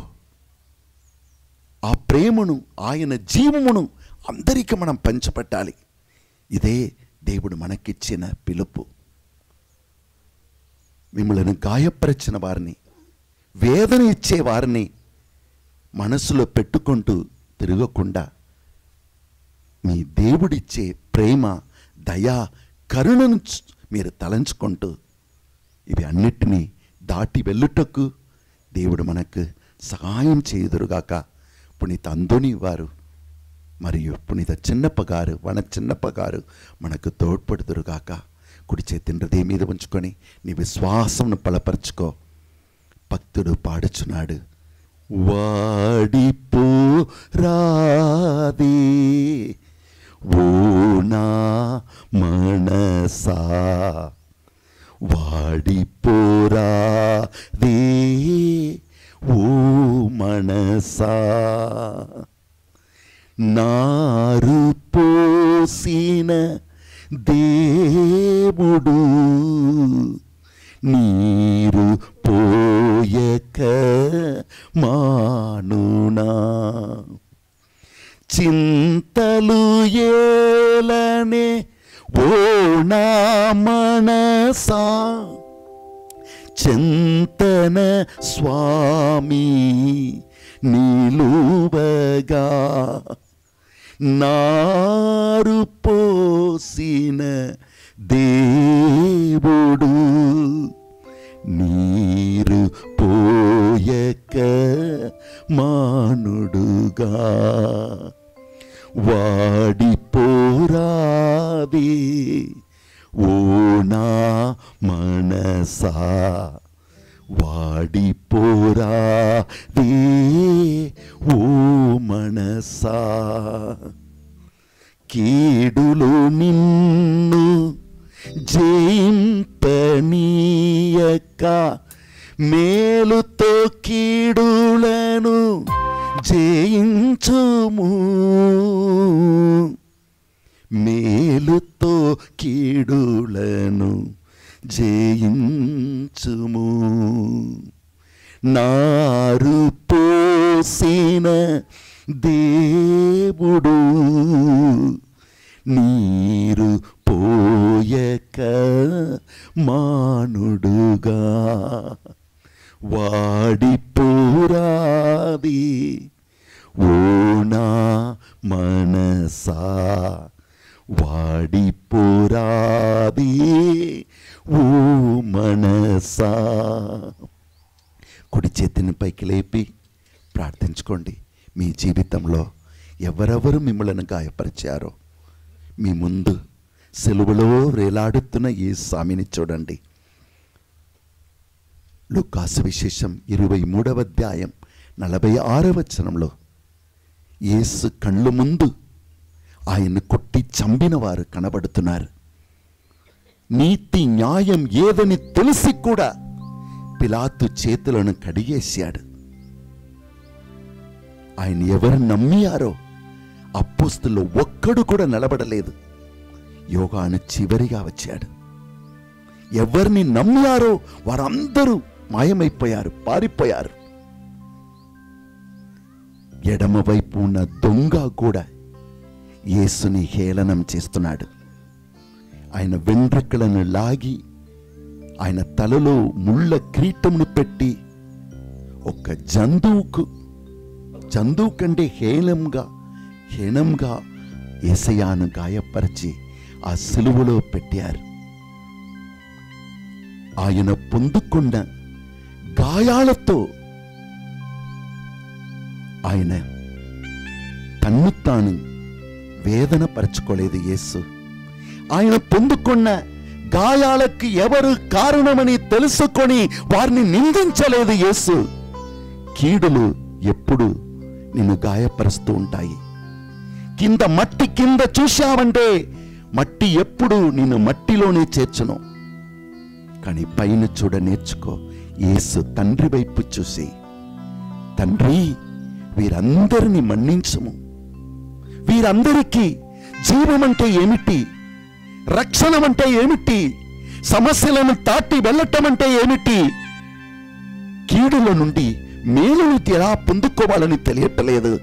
ఆ ప్రేమను, ఆయన జీవమును అందరికీ మనం పంచిపెట్టాలి. ఇదే దేవుడు మనకిచ్చిన పిలుపు. మిమ్మల్ని గాయపరిచిన వారిని, వేదన ఇచ్చే వారిని మనసులో పెట్టుకుంటూ తిరగకుండా మీ దేవుడిచ్చే ప్రేమ, దయా, కరుణను మీరు తలంచుకుంటూ ఇవి అన్నిటినీ దాటి వెళ్ళుటకు దేవుడు మనకు సహాయం చేయుదురుగాక. పునీత అందోని వారు మరియు పునీత చిన్నప్ప గారు, వన చిన్నప్ప గారు మనకు తోడ్పడుదురుగాక. కుడి చేతిని హృదయం మీద ఉంచుకొని నీ విశ్వాసమును బలపరుచుకో. భక్తుడు పాడుచున్నాడు, వాడిపో రాదే ఓ నా మనసా, వాడిపోరాదే ఓ మనసా, నారు పోసిన దేవుడు నీరు పోయక మానునా, చింతలు ఏలనే ఓ నా మనసా, చింతన స్వామి నిలువగా, నారు పోసిన దేవుడు నీరు పోయక మానుడుగా, వాడిపోరాదే ఓ నా మనసా, వాడిపోరాదే ఓ మనసా, కీడులు నిన్ను జయింపనీయక మేలుతో కీడులను జయించుము, మేలుతో కీడులను జయించుము, నారు పోసిన దేవుడు నీరు పోయక మానుడుగా, వాడిపోరాది ఓ నా మనసా, వాడిపోరాది ఓ మనసా. కుడి చేతిని పైకి లేపి ప్రార్థించుకోండి. మీ జీవితంలో ఎవరెవరు మిమ్మల్ని గాయపరిచారో మీ ముందు సెలువులో వేలాడుతున్న ఈ స్వామిని చూడండి. లూకాసు విశేషం 23వ అధ్యాయం 46వ వచనంలో యేసు కళ్ళు ముందు ఆయన్ని కొట్టి చంపిన వారు కనబడుతున్నారు. నీతి న్యాయం ఏదని తెలిసి కూడా పిలాతు చేతులను కడిగేశాడు. ఆయన ఎవరు నమ్మియారో అపోస్తుల్లో ఒక్కడు కూడా నిలబడలేదు. యోహాను చివరిగా వచ్చాడు. ఎవరిని నమ్మారో వారందరూ మాయమైపోయారు, పారిపోయారు. ఎడమవైపు ఉన్న దొంగ కూడా యేసుని హేళనం చేస్తున్నాడు. ఆయన వెంట్రుకలను లాగి ఆయన తలలో ముళ్ళ కిరీటమును పెట్టి ఒక జంతువు కంటే హేళంగా యేసయ్యను గాయపరిచి ఆ సిలువలో పెట్టారు. ఆయన పొందుకున్న గాయాలతో ఆయన తన్ను తాను వేదన పరచుకోలేదు యేసు. ఆయన పొందుకున్న గాయాలకు ఎవరు కారణమని తెలుసుకొని వారిని నిందించలేదు యేసు. కీడులు ఎప్పుడు నిన్ను గాయపరుస్తూ ఉంటాయి. మట్టి కింద చూశావంటే మట్టి ఎప్పుడు నిన్ను మట్టిలోనే చేర్చును. కానీ పైన చూడ నేర్చుకో. యేసు తండ్రి వైపు చూసి, తండ్రి వీరందరినీ మన్నించుము. వీరందరికీ జీవం అంటే ఏమిటి, రక్షణ అంటే ఏమిటి, సమస్యలను దాటి వెళ్ళటం అంటే ఏమిటి, కీడుల నుండి మేలును ఎలా పొందుకోవాలని తెలియట్లేదు.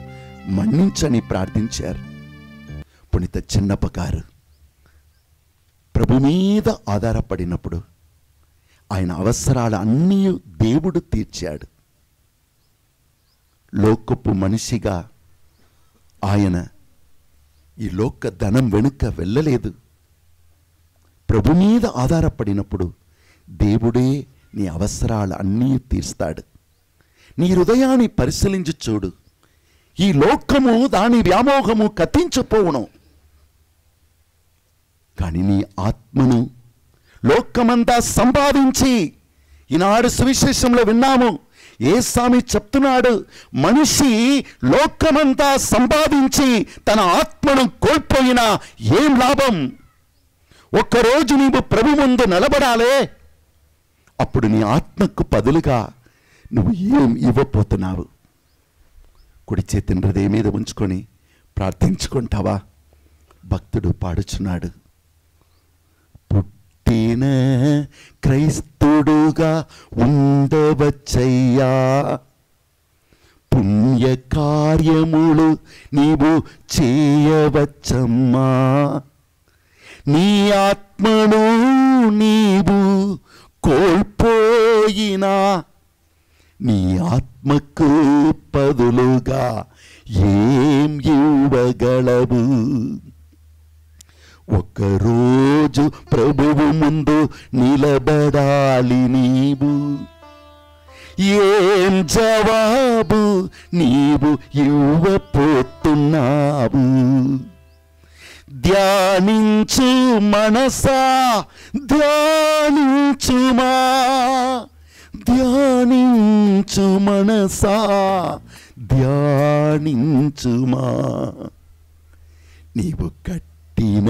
మన్నించని ప్రార్థించారు. పునీత చిన్నప్ప గారు ప్రభు మీద ఆధారపడినప్పుడు ఆయన అవసరాలు అన్నీ దేవుడు తీర్చాడు. లోకపు మనిషిగా ఆయన ఈ లోక ధనం వెనుక వెళ్ళలేదు. ప్రభు మీద ఆధారపడినప్పుడు దేవుడే నీ అవసరాలు అన్నీ తీర్స్తాడు. నీ హృదయాన్ని పరిశీలించి చూడు. ఈ లోకము దాని వ్యామోహము కతించిపోవును. కానీ నీ ఆత్మను లోకమంతా సంపాదించి, ఈనాడు సువిశేషంలో విన్నాము, యేస్వామి చెప్తున్నాడు, మనిషి లోకమంతా సంపాదించి తన ఆత్మను కోల్పోయినా ఏం లాభం? ఒక్కరోజు నీవు ప్రభు ముందు నిలబడాలే. అప్పుడు నీ ఆత్మకు బదులుగా నువ్వు ఏం ఇవ్వబోతున్నావు? కుడి చేతిని హృదయం మీద ఉంచుకొని ప్రార్థించుకుంటావా? భక్తుడు పాడుచున్నాడు, పుట్టిన క్రైస్తుడుగా ఉండవచ్చయ్యా, పుణ్య కార్యములు నీవు చేయవచ్చమ్మా, నీ ఆత్మను నీవు కోల్పోయినా నీ ఆత్మకు బదులుగా ఏం ఇవ్వగలవు? ఒకరోజు ప్రభువు ముందు నిలబడాలి నీవు. ఏం జవాబు నీవు ఇవ్వపోతున్నావు? ధ్యానించు మనసా, ధ్యానించుమా, ధ్యానించు మనసా, ధ్యానించుమా. నీవు కట్టిన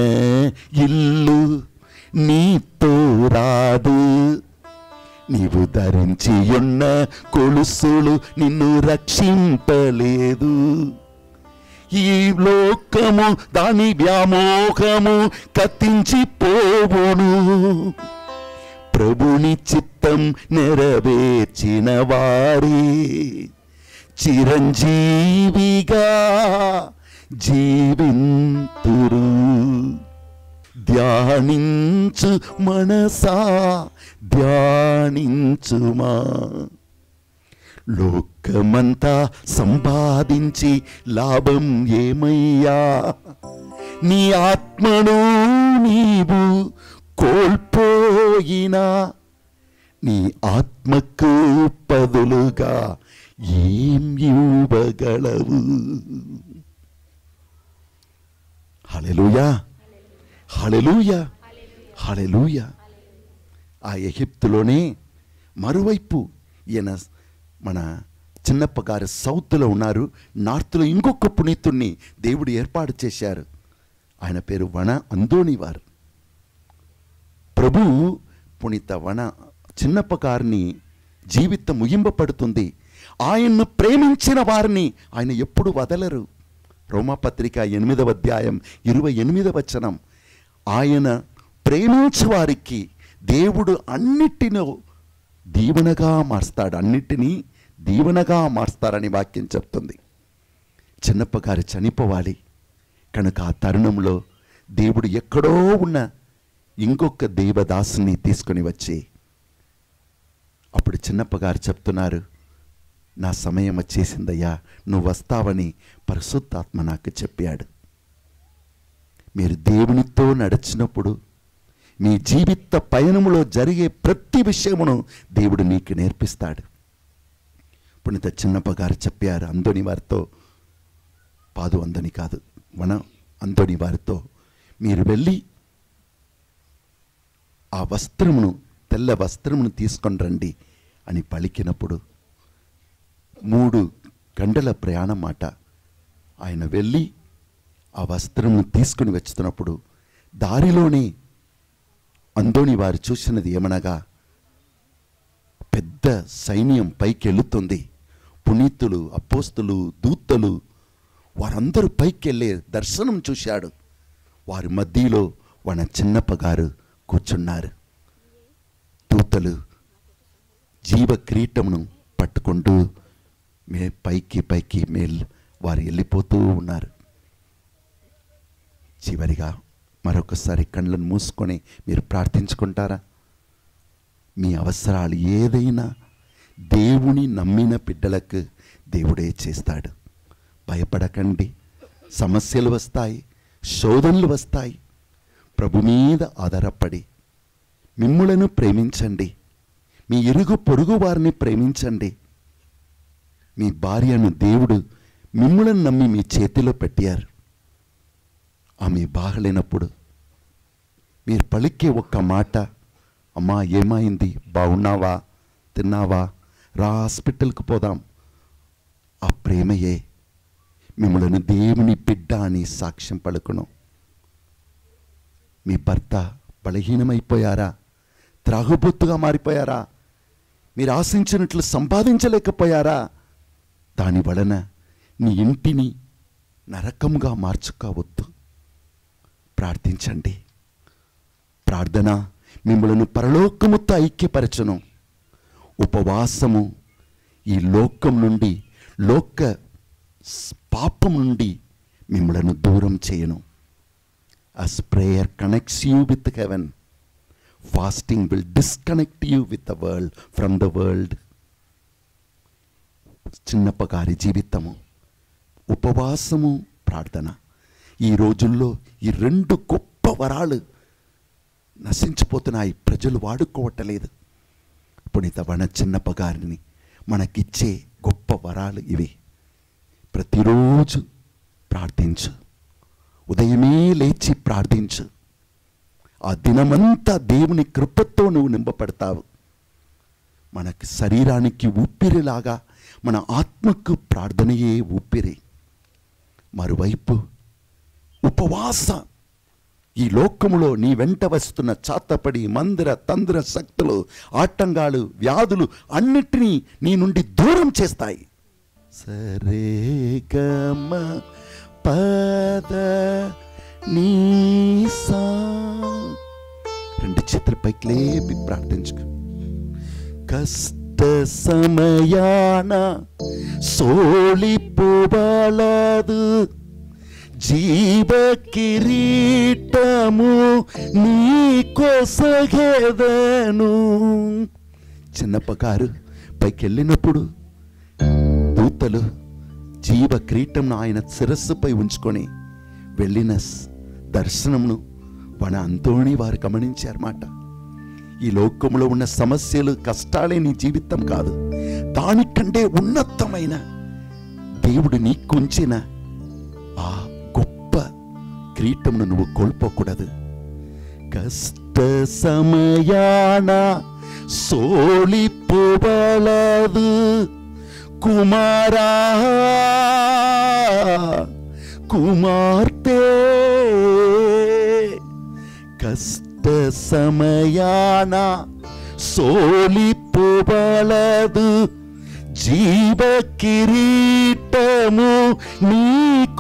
ఇల్లు నీతో రాదు, నీవు ధరించి ఉన్న కొలుసులు నిన్ను రక్షింపలేదు. ఈ లోకము దాని వ్యామోహము కత్తించిపోవును. ప్రభుని చిత్తం నెరవేర్చిన వారి చిరంజీవిగా జీవింతురు. ధ్యానించు మనసా, ధ్యానించుమా. లోకమంతా సంపాదించి లాభం ఏమయ్యా? నీ ఆత్మను నీవు కోల్పోయినా నీ ఆత్మకు బదులుగా ఏం ఇవ్వగలవు? హల్లెలూయా, హల్లెలూయా, హల్లెలూయా. ఆ ఎగిప్తులోనే మరోవైపు ఈయన మన చిన్నప్ప గారు సౌత్లో ఉన్నారు. నార్త్లో ఇంకొక పునీతుణ్ణి దేవుడు ఏర్పాటు చేశారు. ఆయన పేరు వన అందోణివారు. ప్రభు పునీత వన చిన్నప్ప గారిని జీవితం ముగింపబడుతుంది. ఆయన్ను ప్రేమించిన వారిని ఆయన ఎప్పుడు వదలరు. రోమాపత్రిక 8వ అధ్యాయం 28వ వచనం. ఆయన ప్రేమించే వారికి దేవుడు అన్నిటిని దీవెనగా మారుస్తాడు, అన్నిటినీ దీవెనగా మారుస్తారని వాక్యం చెప్తుంది. చిన్నప్ప గారు చనిపోవాలి కనుక ఆ తరుణంలో దేవుడు ఎక్కడో ఉన్న ఇంకొక దేవదాసుని తీసుకొని వచ్చి అప్పుడు చిన్నప్ప గారు చెప్తున్నారు, నా సమయం వచ్చేసిందయ్యా, నువ్వు వస్తావని పరిశుద్ధాత్మ నాకు చెప్పాడు. మీరు దేవునితో నడిచినప్పుడు మీ జీవిత పయనములో జరిగే ప్రతి విషయమును దేవుడు నీకు నేర్పిస్తాడు. పునీత చిన్నప్ప గారు చెప్పారు అందోని వారితో, పాదు అందని కాదు, మన అందోని వారితో, మీరు వెళ్ళి ఆ వస్త్రమును, తెల్ల వస్త్రమును తీసుకొని రండి అని పలికినప్పుడు 3 గంటల ప్రయాణం మాట. ఆయన వెళ్ళి ఆ వస్త్రమును తీసుకుని వచ్చుతున్నప్పుడు దారిలోనే అందోని వారు చూసినది ఏమనగా పెద్ద సైన్యం పైకి వెళుతుంది. పునీతులు, అపోస్తులు, దూతలు వారందరూ పైకి వెళ్ళే దర్శనం చూశాడు. వారి మధ్యలో మన చిన్నప్ప గారు కూర్చున్నారు. దూతలు జీవ కిరీటమును పట్టుకుంటూ పైకి వారు వెళ్ళిపోతూ ఉన్నారు. చివరిగా మరొకసారి కళ్ళను మూసుకొని మీరు ప్రార్థించుకుంటారా? మీ అవసరాలు ఏదైనా దేవుని నమ్మిన బిడ్డలకు దేవుడే చేస్తాడు. భయపడకండి. సమస్యలు వస్తాయి, శోధనలు వస్తాయి. ప్రభు మీద ఆధారపడి మిమ్ములను ప్రేమించండి, మీ ఇరుగు పొరుగు వారిని ప్రేమించండి. మీ భార్యను దేవుడు మిమ్ములను నమ్మి మీ చేతిలో పెట్టారు. ఆమె బాగలేనప్పుడు మీరు పలికే ఒక్క మాట, అమ్మా ఏమైంది, బాగున్నావా, తిన్నావా, రా హాస్పిటల్కి పోదాం, ఆ ప్రేమయే మిమ్మల్ని దేవుని బిడ్డ అని సాక్ష్యం పలుకును. మీ భర్త బలహీనమైపోయారా, త్రాగుబోతుగా మారిపోయారా, మీరు ఆశించినట్లు సంపాదించలేకపోయారా, దాని వలన నీ ఇంటిని నరకంగా మార్చుకోవద్దు. ప్రార్థించండి. ప్రార్థన మిమ్మలను పరలోకముతో ఐక్యపరచును. ఉపవాసము ఈ లోకం నుండి, లోక పాపం నుండి మిమ్మలను దూరం చేయను. As prayer connects you with heaven, fasting will disconnect you with the world, from the world. చిన్నప్ప గారి జీవితము, ఉపవాసము, ప్రార్థన, ఈ రోజుల్లో ఈ 2 గొప్ప వరాలు నశించిపోతున్నాయి, ప్రజలు వాడుకోవట్లేదు. పునీత వన చిన్నప్ప గారిని మనకిచ్చే గొప్ప వరాలు ఇవి. ప్రతిరోజు ప్రార్థించు, ఉదయమే లేచి ప్రార్థించు. ఆ దినమంతా దేవుని కృపతో నువ్వు నింపబడతావు. మనకి శరీరానికి ఊపిరిలాగా మన ఆత్మకు ప్రార్థనయే ఊపిరి. మరోవైపు ఉపవాస, ఈ లోకములో నీ వెంట వస్తున్న చాతపడి, మందిర తంద్ర శక్తులు, ఆటంకాలు, వ్యాధులు అన్నిటినీ నీ నుండి దూరం చేస్తాయి. సరే గమ పద నీసా, 2 చేతుల పైకి లేపి ప్రార్థించుకో. కష్ట సమయాన సోలిపోబలదు జీవ కిరీటము నీకోసగెదను. చిన్నప్ప గారు పైకి వెళ్ళినప్పుడు దూతలు జీవ కిరీటంను ఆయన శిరస్సుపై ఉంచుకొని వెళ్ళిన దర్శనమును మన అంతోని వారు గమనించారన్నమాట. ఈ లోకంలో ఉన్న సమస్యలు, కష్టాలే నీ జీవితం కాదు, దానికంటే ఉన్నతమైన దేవుడు నీకుంచిన ఆ గొప్ప కిరీటమును నువ్వు కోల్పోకూడదు. కష్ట సమయాన సోలిపోబలదు కుమారా కుమార్తె, కష్ట సమయాన సోలిపోబలదు జీవ కిరీటము భాగ్యము నీకొసగెదను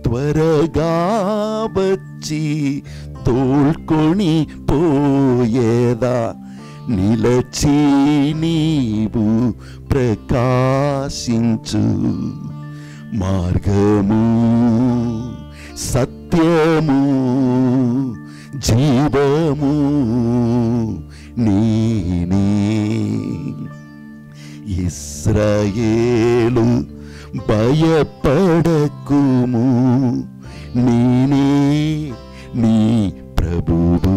త్వరగా వచ్చి తోల్కొని పోయేదా నిలచి నీవు ప్రకాశించు మార్గము సత్యము జీవము నీనే ఇశ్రాయేలు భయపడకుము నేనే నీ ప్రభువు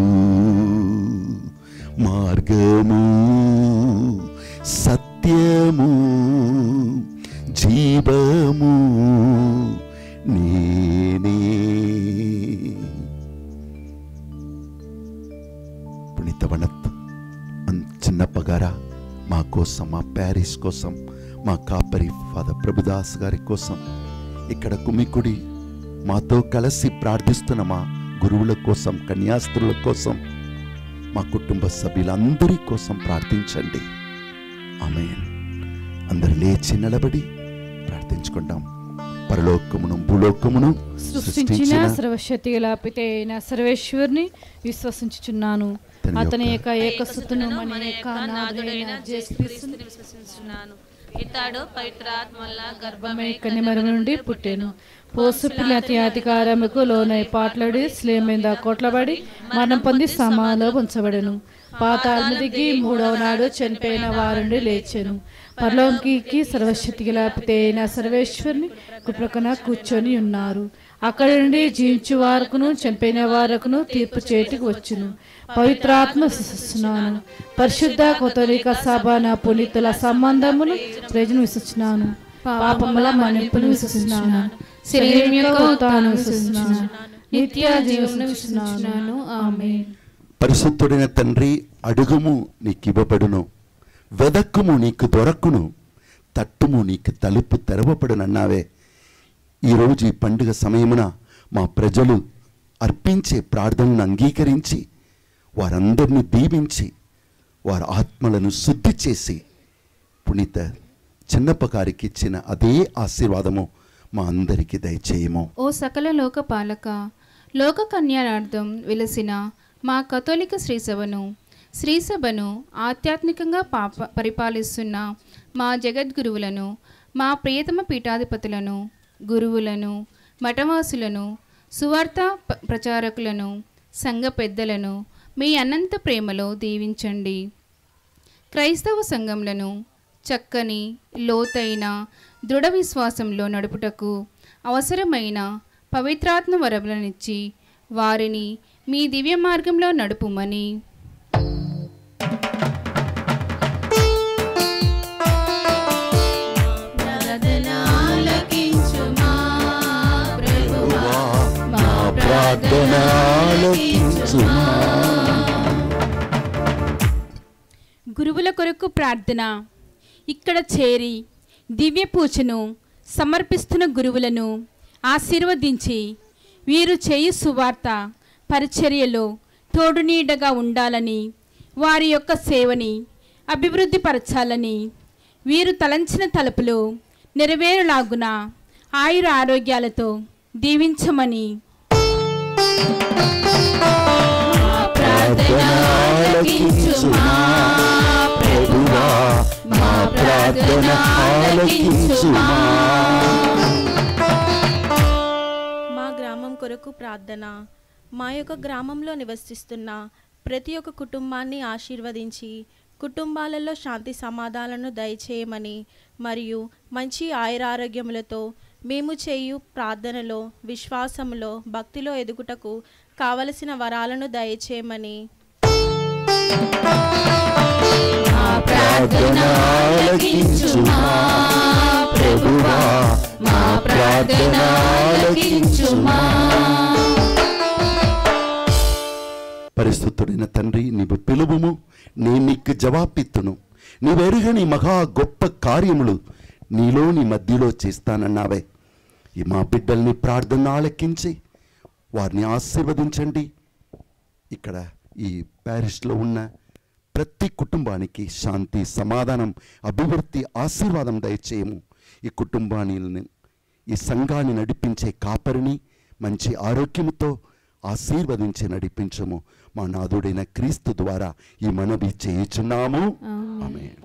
మార్గము సత్యము జీవము నేనే. పునీత వనత్ చిన్నప్పగారా మా కోసం, మా ప్యారిస్ కోసం, మా కాపరి ఫాదర్ ప్రభుదాస్ గారి కోసం, ఇక్కడ కుమికుడి మాతో కలిసి ప్రార్థిస్తున్న మా గురువుల కోసం, కన్యాస్త్రుల కోసం, మా కుటుంబ సభ్యులందరి కోసం ప్రార్థించండి. ఆమేన్. అందరు లేచి నిలబడి ప్రార్థించుకుంటాం. పరలోకమును భూలోకమును సృష్టించిన సర్వశక్తి గల పితైన సర్వేశ్వరుని విశ్వసించుచున్నాను. అతని యొక్క ఏకసుతును మన యొక్క నాథుడైన యేసుక్రీస్తుని విశ్వసించుచున్నాను. ఇతడు పవిత్రాత్మల గర్భమై కన్యమరి నుండి పుట్టెను. పోసు పిల్లతి అధికారముకు లోనై పాటలాడి స్లేమ్ మీద కొట్లబడి మరణం పొంది సమాధిలో ఉంచబడెను. పాతాళము దిగి మూడవ నాడు చనిపోయిన వారుండి లేచెను. పరలోకి సర్వశక్తి గల పితైన సర్వేశ్వరుని కుప్రకన కూర్చొని ఉన్నారు. అక్కడి నుండి జీవించు వారకును చనిపోయిన వారకును తీర్పు చేటికి వచ్చును. పవిత్రాత్మ విశ్వసిస్తున్నాను. పరిశుద్ధ కథోలిక సభ నా పునీతుల సంబంధములు ప్రజను విశ్వసిస్తున్నాను. పాపముల మన్నింపును విశ్వసిస్తున్నాను. శరీరం యొక్క ఉత్థానం విశ్వసిస్తున్నాను. నిత్య జీవమును విశ్వసిస్తున్నాను. ఆమేన్. పరిశుద్ధుడైన తండ్రి, అడుగుము నీకు ఇవ్వబడును, వెదక్కుము నీకు దొరక్కును, తట్టుము నీకు తలుపు తెరవబడునన్నావే. ఈరోజు ఈ పండుగ సమయమున మా ప్రజలు అర్పించే ప్రార్థనను అంగీకరించి వారందరినీ దీవించి వారి ఆత్మలను శుద్ధి చేసి పునీత చిన్నప్ప గారికి ఇచ్చిన అదే ఆశీర్వాదము మా అందరికీ దయచేయము. ఓ సకల లోక పాలక, లోక కన్యారార్థం వెలసిన మా కథోలిక శ్రీసభను ఆధ్యాత్మికంగా పరిపాలిస్తున్న మా జగద్గురువులను, మా ప్రియతమ పీఠాధిపతులను, గురువులను, మఠవాసులను, సువార్త ప్రచారకులను, సంఘ పెద్దలను మీ అనంత ప్రేమలో దీవించండి. క్రైస్తవ సంఘములను చక్కని, లోతైన, దృఢ విశ్వాసంలో నడుపుటకు అవసరమైన పవిత్రాత్మ వరములనిచ్చి వారిని మీ దివ్య మార్గంలో నడుపుమని గురువుల కొరకు ప్రార్థన. ఇక్కడ చేరి దివ్య పూజను సమర్పిస్తున్న గురువులను ఆశీర్వదించి వీరు చేయు సువార్త పరిచర్యలో తోడునీడగా ఉండాలని, వారి యొక్క సేవని అభివృద్ధి పరచాలని, వీరు తలంచిన తలుపులు నెరవేరులాగున ఆయుర ఆరోగ్యాలతో దీవించమని మా గ్రామం కొరకు ప్రార్థన. మా యొక్క గ్రామంలో నివసిస్తున్న ప్రతి ఒక్క కుటుంబాన్ని ఆశీర్వదించి కుటుంబాలలో శాంతి సమాధానాలను దయచేయమని మరియు మంచి ఆయురారోగ్యములతో మేము చేయు ప్రార్థనలో, విశ్వాసములో, భక్తిలో ఎదుగుటకు కావలసిన వరాలను దయచేయమని పరిశుద్ధుడైన తండ్రి, నీవు పిలువుము, నేను నీకు జవాబిత్తును. నీవెరుగని మహా గొప్ప కార్యములు నీలోని మధ్యలో చేస్తానన్నావే. ఈ మా బిడ్డల్ని ప్రార్థన ఆలకించి వారిని ఆశీర్వదించండి. ఇక్కడ ఈ ప్యారిస్లో ఉన్న ప్రతి కుటుంబానికి శాంతి, సమాధానం, అభివృద్ధి, ఆశీర్వాదం దయచేయము. ఈ కుటుంబాన్ని, ఈ సంఘాన్ని నడిపించే కాపరిని మంచి ఆరోగ్యంతో ఆశీర్వదించి నడిపించము. మా నాథుడైన క్రీస్తు ద్వారా ఈ మనవి చేయుచున్నాము. ఆమేన్.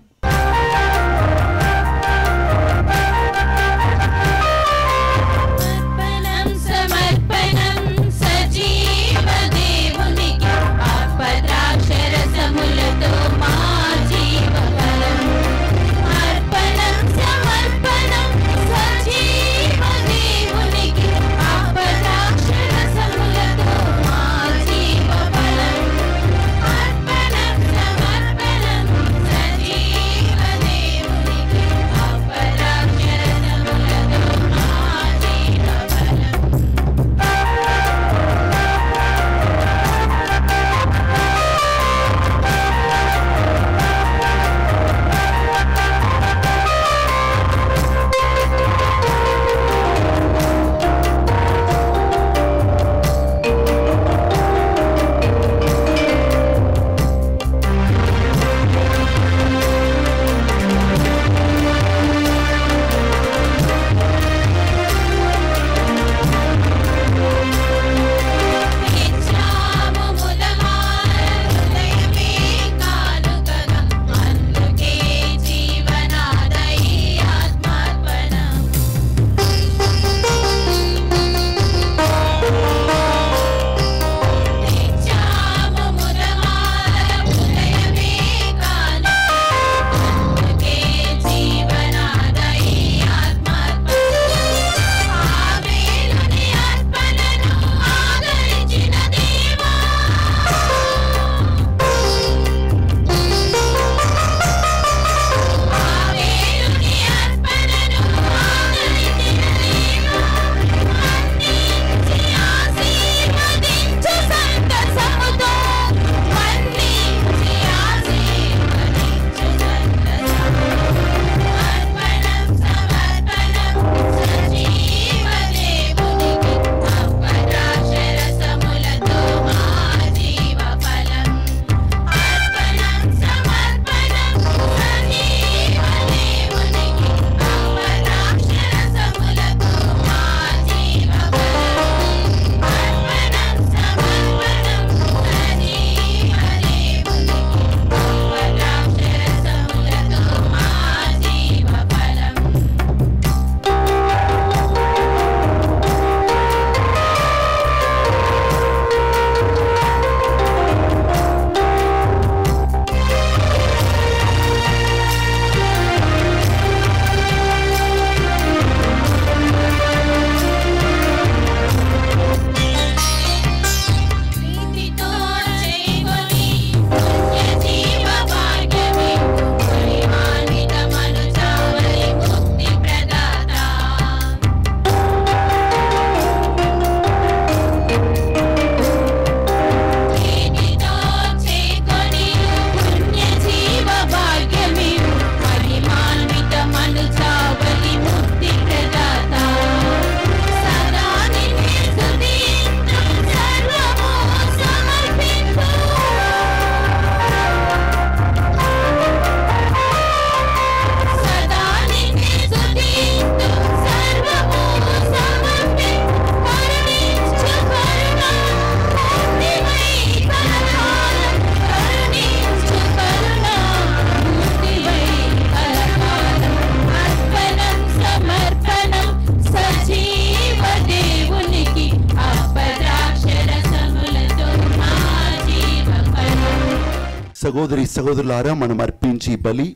సహోదరి సహోదరులారా, మనం అర్పించి బలి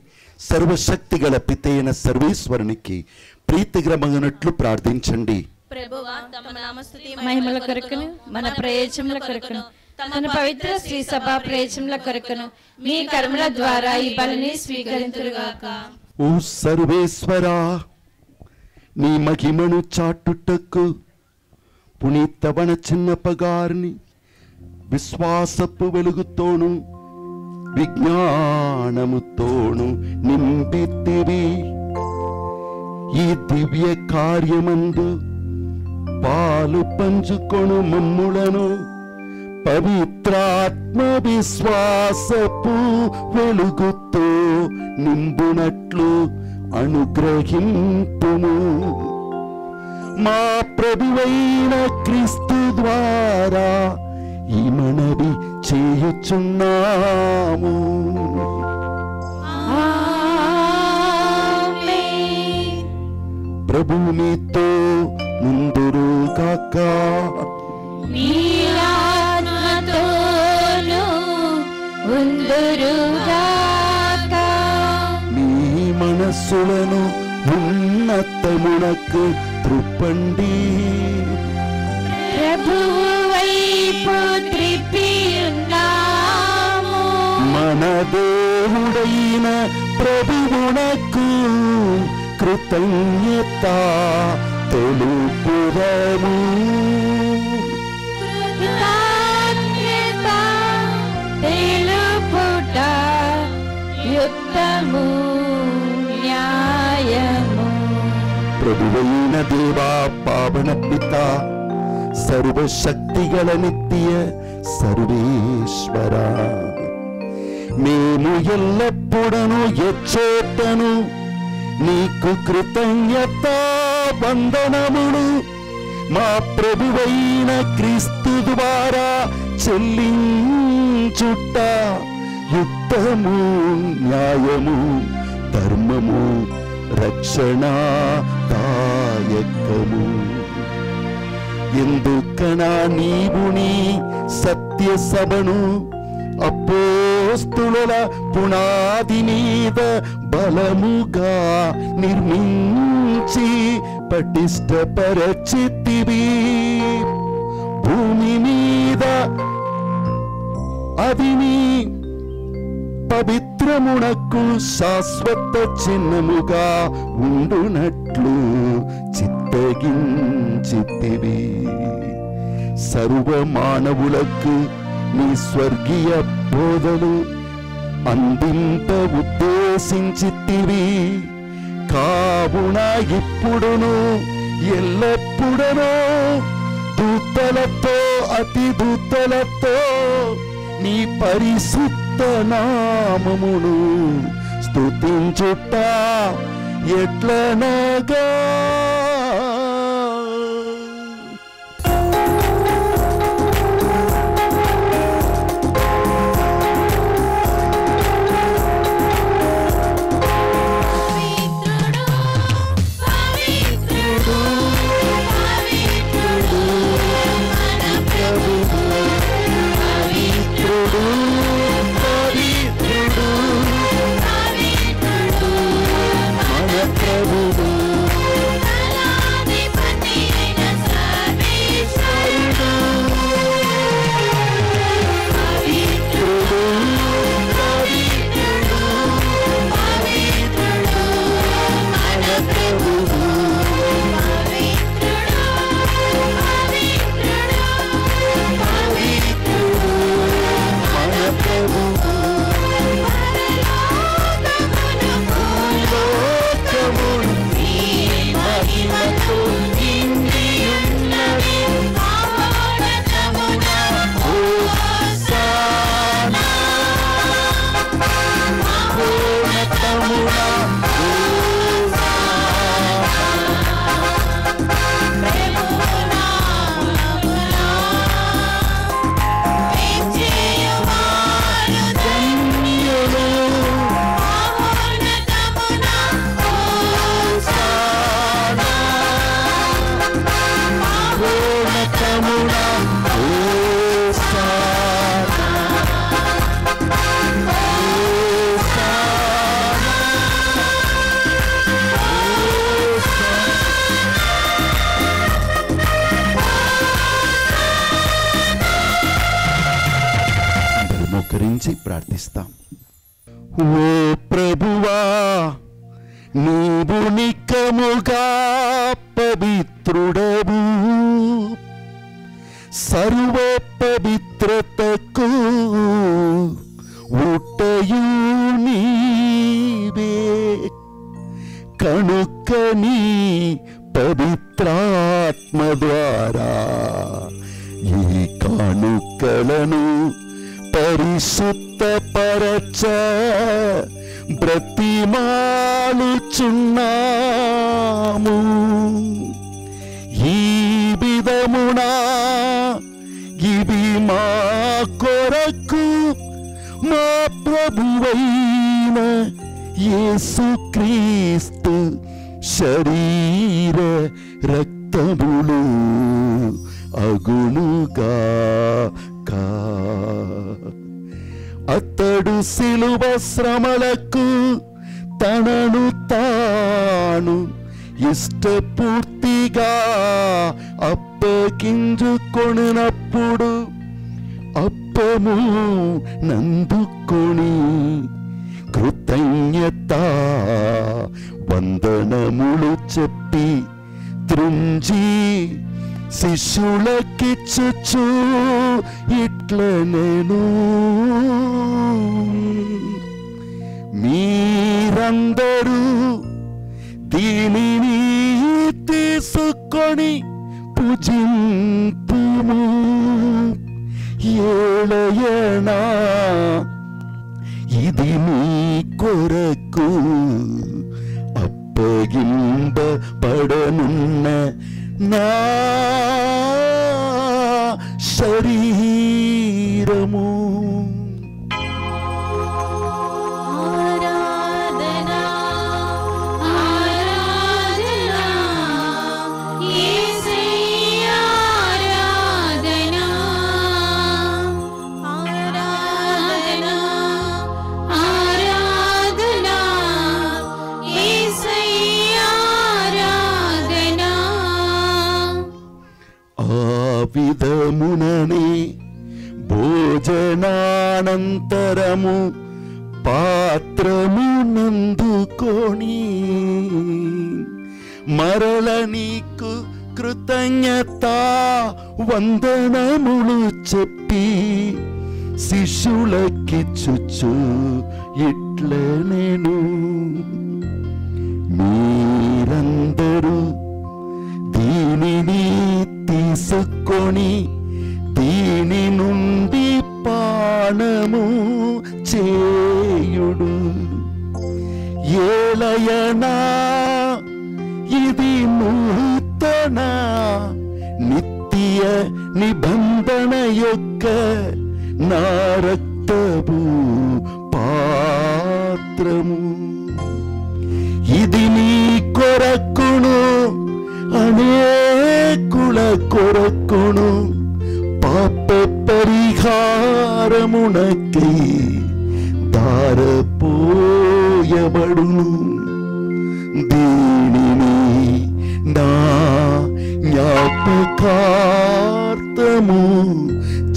సర్వశక్తి గల పితైన సర్వేశ్వరునికి ప్రీతికరమగినట్లు ప్రార్థించండి. మహిమల కొరకును మన ప్రయోజనముల కొరకును తన పవిత్ర శ్రీ సభ ప్రయోజనముల కొరకును మీ కర్మల ద్వారా ఈ బలిని స్వీకరించుగాక. ఓ సర్వేశ్వరా, నీ మహిమను చాటుటకు పునీతవన చిన్నప్పగారిని విశ్వాసపు వెలుగుతోను విజ్ఞానముతోను నింపితివి. ఈ దివ్య కార్యమందు పాలు పంచుకొను మమ్ములను పవిత్రాత్మ విశ్వాసపు వెలుగుతో నింపునట్లు అనుగ్రహింపుము. మా ప్రభువైన క్రీస్తు ద్వారా ఈ మనవి చేయుచున్నాము. ప్రభు మీతో ముందురు కాక. మీ మనస్సులను ఉన్నతమునకు త్రిప్పండి. మన దేవుడైన ప్రభువునకు కృతజ్ఞత తెలుపుదము. ప్రభువైన దేవా, పావన పిత, సర్వశక్తిగల నిత్య సర్వేశ్వర, మేము ఎల్లప్పుడూ ఎచ్చోటను నీకు కృతజ్ఞత వందనములు మా ప్రభువైన క్రీస్తు ద్వారా చెల్లించుట యుక్తము, న్యాయము, ధర్మము, రక్షణాదాయకము. ఎందుకనా నీవు నీ సత్య సభను అపోస్తుల పునాది మీద బలముగా నిర్మించి పటిష్టపరచితివి. భూమి మీద అది నీ పవిత్రమునకు శాశ్వత చిహ్నముగా ఉండునట్లు చిత్తగించితివి. సర్వ మానవులకు నీ స్వర్గీయ బోధలు అందింప ఉద్దేశించితివి. కావున ఇప్పుడును ఎల్లప్పుడూ దూతలతో అతి దూతలతో నీ పరిశుద్ధ నామమును స్తుతించుట ఎట్లనగా ప్రార్థిస్తాం. ఓ ప్రభువా, నీవు నిక్కముగా పవిత్రుడవు, సర్వ పవిత్రతకు ఊటయు నీవే. కనుక నీ పవిత్రాత్మ ద్వారా ఈ కానుక బిడలను పరిశుద్ధపరచ బ్రతిమాలుచున్నాము. ఈ విధమునా ఇవి మా కొరకు మా ప్రభువైన యేసుక్రీస్తు శరీర రక్తములు అగునుగాక. అతడు శిలువ శ్రమలకు తనను తాను ఇష్టపూర్తిగా అప్పగించుకొనినప్పుడు అప్పము నందుకొని కృతజ్ఞత వందనములు చెప్పి త్రుంచి శిష్యులకిచ్చుచు ఇట్లనెను, మీరందరూ దీనిని తీసుకొని పూజింపుము. ఏలయనా ఇది మీ కొరకు అప్పగింపబడనున్న నా శరీరము. విధముననే భోజనానంతరము పాత్రము నందుకొని మరల నీకు కృతజ్ఞత వందనములు చెప్పి శిష్యులకిచ్చుచు ఇట్లనెను, మీరందరూ దీనిని తీసుకొని దీని నుండి పానము చేయుడు. ఏలయనా ఇది నూతన నిత్య నిబంధన యొక్క నా రక్తపు పాత్రము. ఇది నీ కొరకును అనేకుల కొరకును పాప పరిహారమునకై ధారపోయబడును. దీనిని నా జ్ఞాపకార్థము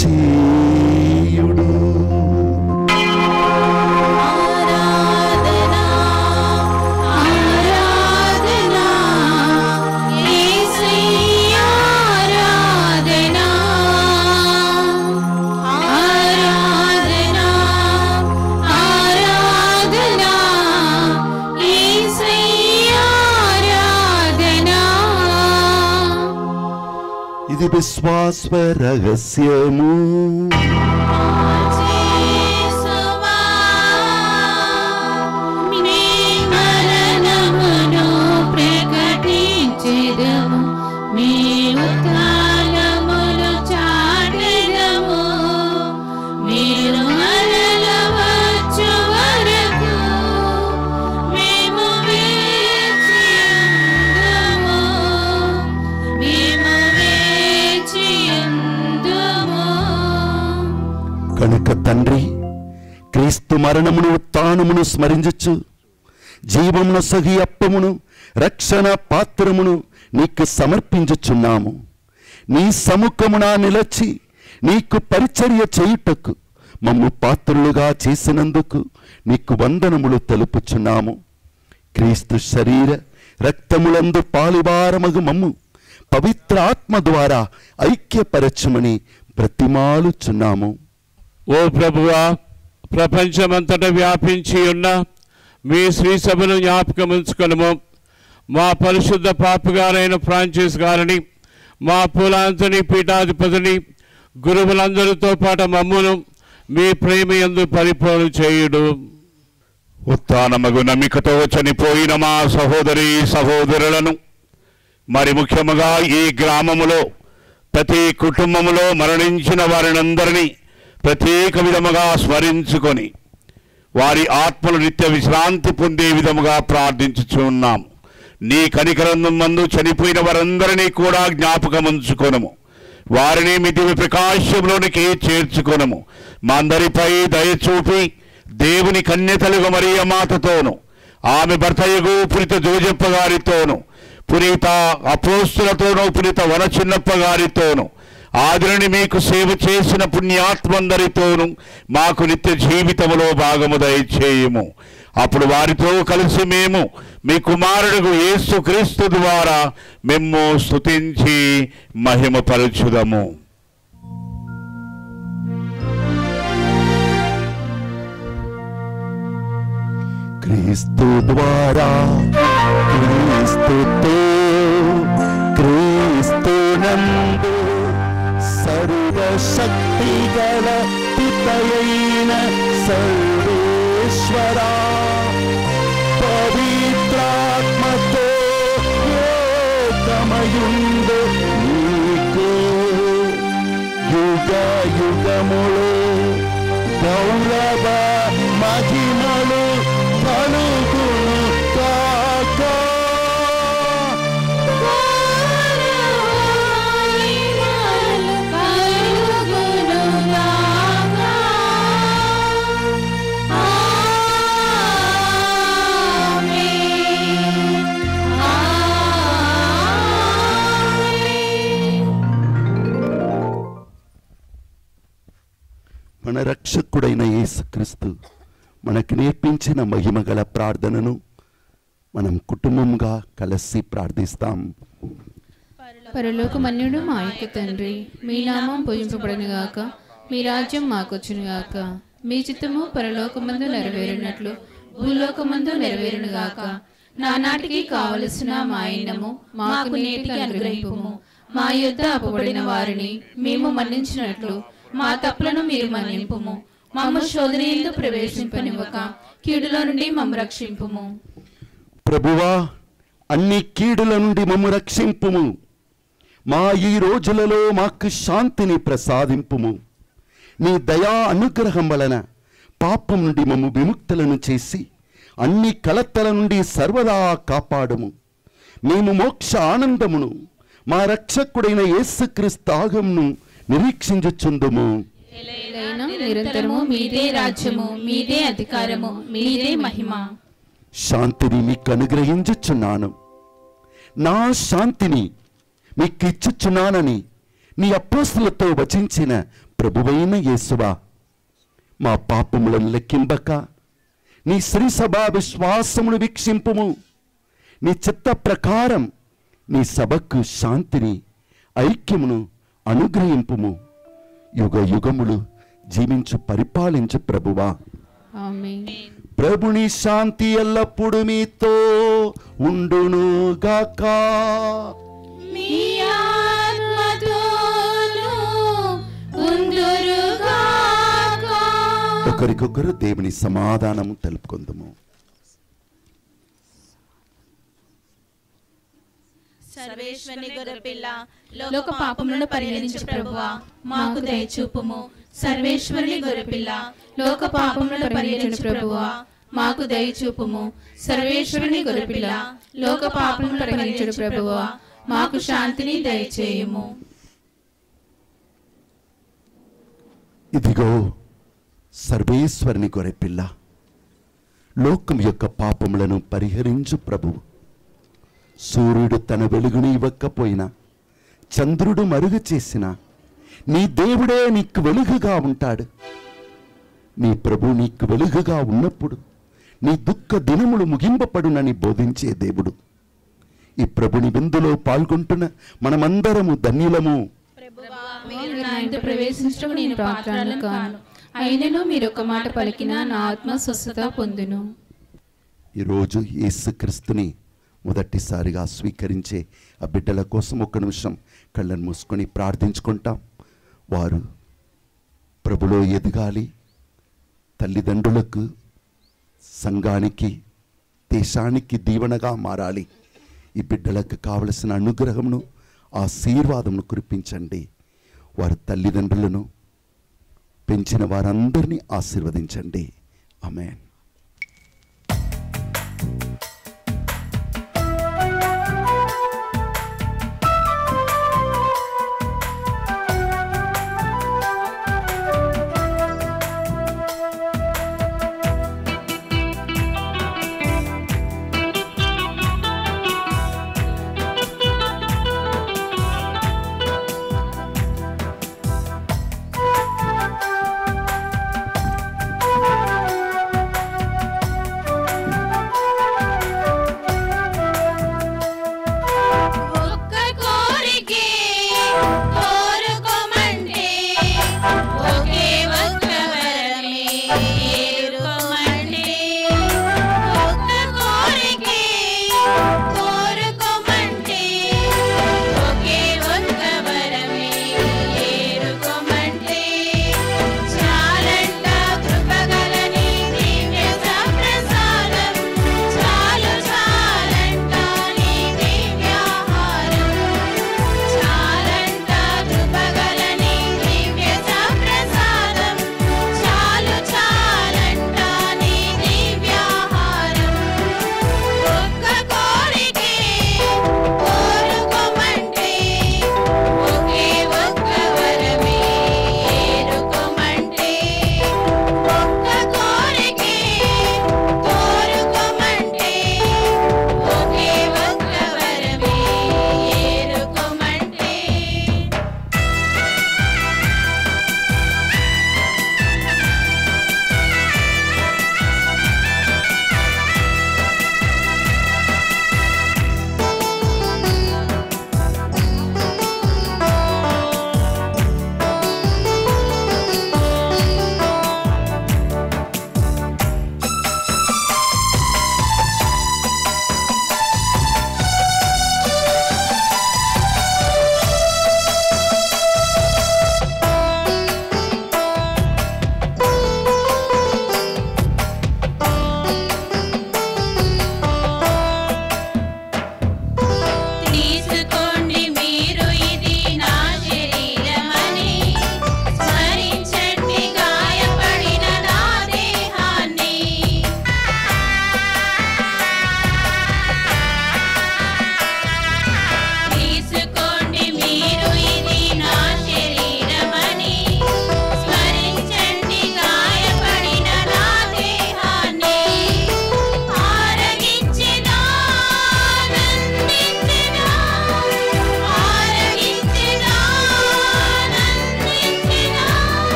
చేయుడు. ఇది విశ్వాస రహస్యము. కనుక తండ్రి, క్రీస్తు మరణమును ఉత్థానమును స్మరించుచు జీవమును సగి అప్పమును రక్షణ పాత్రమును నీకు సమర్పించుచున్నాము. నీ సముఖమున నిలచి నీకు పరిచర్య చేయుటకు మమ్ము పాత్రులుగా చేసినందుకు నీకు వందనములు తెలుపుచున్నాము. క్రీస్తు శరీర రక్తములందు పాలువారమగు మమ్ము పవిత్ర ఆత్మ ద్వారా ఐక్యపరచుమని బ్రతిమాలుచున్నాము. ఓ ప్రభువా, ప్రపంచమంతటా వ్యాపించి ఉన్న మీ శ్రీ సభను జ్ఞాపకం ఉంచుకొనుము. మా పరిశుద్ధ పాపగారైన ఫ్రాన్సిస్ గారిని, మా పూలాంతని పీఠాధిపతిని, గురువులందరితో పాటు మమ్మును మీ ప్రేమ యందు పరిపూర్ణ చేయుడు. ఉత్థానమగు నమ్మికతో చనిపోయిన మా సహోదరి సహోదరులను, మరి ముఖ్యముగా ఈ గ్రామములో ప్రతి కుటుంబములో మరణించిన వారినందరినీ ప్రత్యేక విధముగా స్మరించుకొని వారి ఆత్మలు నిత్య విశ్రాంతి పొందే విధముగా ప్రార్థించుచున్నాము. నీ కనికరందం మందు చనిపోయిన వారందరినీ కూడా జ్ఞాపకముంచుకొనము. వారిని మీ దివ్య ప్రకాశంలోనికి చేర్చుకొనము. మా అందరిపై దయచూపి దేవుని కన్యతలుగు మరియ మాతతోను, ఆమె భర్తయగు పునీత జోజప్ప గారితోను, పునీత అపోస్తులతోనూ, పునీత వనచిన్నప్ప గారితోను, ఆదిని మీకు సేవ చేసిన పుణ్యాత్మందరితోనూ మాకు నిత్య జీవితములో భాగము దయచేయము. అప్పుడు వారితో కలిసి మేము మీ కుమారుడు యేసు క్రీస్తు ద్వారా మేము స్తుతించి మహిమపరచుదము. క్రీస్తు ద్వారా, క్రీస్తుతో, క్రీస్తునందు సర్వశక్తి గల పితయైన సర్వేశ్వరా, పవిత్రాత్మతో ఏకమయుండు నీకు యుగ యుగములు గౌరవ మహిమలు కలుగును కాక. మన రక్షకుడైన యేసుక్రీస్తు మనకు నేర్పించిన మహిమగల ప్రార్థనను మనం కుటుంబంగా కలిసి ప్రార్థిస్తాం. పరలోకమన్యుడు మా యొక్క తండ్రి, మీ నామం పూజింపబడునుగాక, మీ రాజ్యం మాకొచ్చునుగాక, మీ చిత్తము పరలోకమందు నెరవేరునట్లు భూలోకమందు నెరవేరునుగాక. నానాటికి కావలసిన మా అన్నము మాకు నేటికి అనుగ్రహింపుము. మా యొద్ద అప్పబడిన వారిని మేము మన్నించినట్లు మా తప్పులను మీరు మన్నింపుము. మమ్ము శోధనయందు ప్రవేశింపనివ్వక కీడులో నుండి మమ్ము రక్షింపుము. ప్రభువా, అన్ని కీడుల నుండి మమ్ము రక్షింపుము. మా ఈ రోజులలో మాకు శాంతిని ప్రసాదింపుము. నీ దయా అనుగ్రహం వలన పాపం నుండి మమ్ము విముక్తులను చేసి అన్ని కలతల నుండి సర్వదా కాపాడము. మేము మోక్ష ఆనందమును మా రక్షకుడైన యేసుక్రీస్తు ఆగమును నిరీక్షించుచుందుము. నిరంతరము మీదే రాజ్యము, మీదే అధికారము, మీదే మహిమ. శాంతిని మీకు అనుగ్రహించుచున్నాను, నా శాంతిని మీకు ఇచ్చుచున్నానని నీ అపోస్తలులతో వచించిన ప్రభువైన యేసువా, మా పాపములను లెక్కింపక నీ శ్రీ సభా విశ్వాసమును వీక్షింపుము. నీ చిత్త ప్రకారం నీ సభకు శాంతిని ఐక్యమును అనుగ్రహింపుము. యుగ యుగములు జీవించు పరిపాలించు ప్రభువా. ఆమేన్. ప్రభుని శాంతి ఎల్లప్పుడు మీతో ఉండును గాక. మీ ఆత్మతోను ఉండురుగాక. ఒకరికొకరు దేవుని సమాధానము తెలుపుకుందాము. సర్వేశ్వరుని గొర్రెపిల్ల, లోక పాపములను పరిహరించు ప్రభువా, మాకు దయచూపుము. సర్వేశ్వరుని గొర్రెపిల్ల, లోక పాపములను పరిహరించు ప్రభువా, మాకు దయచూపుము. సర్వేశ్వరుని గొర్రెపిల్ల, లోక పాపములను పరిహరించు ప్రభువా, మాకు శాంతిని దయచేయుము. ఇదిగో సర్వేశ్వరుని గొర్రెపిల్ల, లోకం యొక్క పాపములను పరిహరించు ప్రభువు. సూర్యుడు తన వెలుగుని ఇవ్వకపోయినా, చంద్రుడు మరుగు చేసిన నీ దేవుడే నీకు వెలుగుగా ఉంటాడు. నీ ప్రభు నీకు వెలుగుగా ఉన్నప్పుడు నీ దుఃఖ దినములు ముగింపబడునని బోధించే దేవుడు. ఈ ప్రభుని విందులో పాల్గొంటున్న మనమందరము ధన్యులము. మీరు నా ఇంట ప్రవేశించడం నేను పాత్రను కాను, అయినను మీరు ఒక మాట పలికినా నా ఆత్మ స్వస్థత పొందును. ఈరోజు యేసుక్రీస్తుని మొదటిసారిగా స్వీకరించే ఆ బిడ్డల కోసం ఒక్క నిమిషం కళ్ళను మూసుకొని ప్రార్థించుకుంటాం. వారు ప్రభులో ఎదగాలి, తల్లిదండ్రులకు, సంఘానికి, దేశానికి దీవెనగా మారాలి. ఈ బిడ్డలకు కావలసిన అనుగ్రహమును, ఆశీర్వాదమును కురిపించండి. వారి తల్లిదండ్రులను, పెంచిన వారందరినీ ఆశీర్వదించండి. ఆమేన్.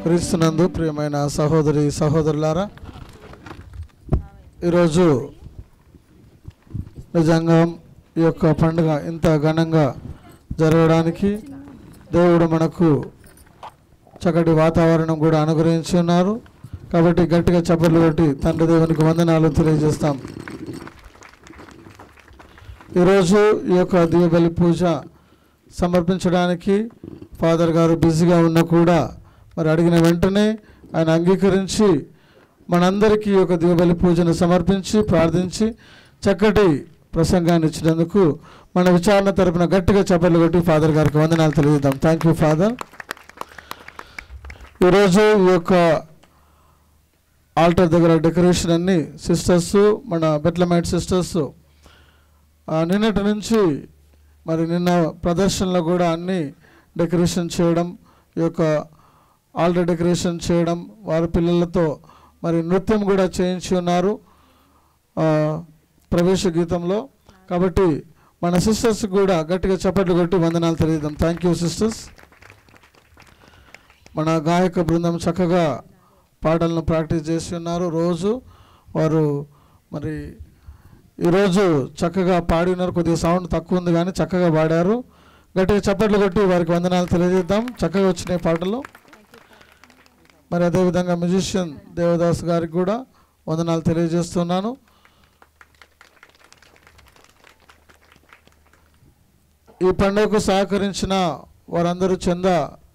క్రీస్తునందు ప్రియమైన సహోదరి సహోదరులారా, ఈరోజు నిజంగా ఈ యొక్క పండుగ ఇంత ఘనంగా జరగడానికి దేవుడు మనకు చక్కటి వాతావరణం కూడా అనుగ్రహించి ఉన్నారు. కాబట్టి గట్టిగా చప్పట్లు కొట్టి తండ్రి దేవునికి వందనాలు తెలియజేస్తాం. ఈరోజు ఈ యొక్క దివ్యబలి పూజ సమర్పించడానికి ఫాదర్ గారు బిజీగా ఉన్నా కూడా మరి అడిగిన వెంటనే ఆయన అంగీకరించి మనందరికీ ఈ యొక్క దివ్యబలి పూజను సమర్పించి ప్రార్థించి చక్కటి ప్రసంగాన్ని ఇచ్చినందుకు మన విచారణ తరపున గట్టిగా చప్పట్లు కొట్టి ఫాదర్ గారికి వందనాలు తెలియజేద్దాం. Thank you father. ఈరోజు ఈ యొక్క ఆల్టర్ దగ్గర డెకరేషన్ అన్ని సిస్టర్స్, మన బెట్లమైట్ సిస్టర్స్ నిన్నటి నుంచి మరి నిన్న ప్రదర్శనలో కూడా అన్ని డెకరేషన్ చేయడం, ఈ యొక్క ఆల్రెడీ డెకరేషన్ చేయడం, వారి పిల్లలతో మరి నృత్యం కూడా చేయించి ఉన్నారు ప్రవేశ గీతంలో. కాబట్టి మన సిస్టర్స్ కూడా గట్టిగా చప్పట్లు కొట్టి వందనాలు తెలియదాం. Thank you sisters. మన గాయక బృందం చక్కగా పాటలను ప్రాక్టీస్ చేసి ఉన్నారు రోజు. వారు మరి ఈరోజు చక్కగా పాడి ఉన్నారు. కొద్దిగా సౌండ్ తక్కువ ఉంది కానీ చక్కగా పాడారు. గట్టిగా చప్పట్లు కొట్టి వారికి వందనాలు తెలియజేద్దాం. చక్కగా వచ్చినాయి పాటలు. మరి అదేవిధంగా మ్యూజిషియన్ దేవదాస్ గారికి కూడా వందనాలు తెలియజేస్తున్నాను. ఈ పండుగకు సహకరించిన వారందరూ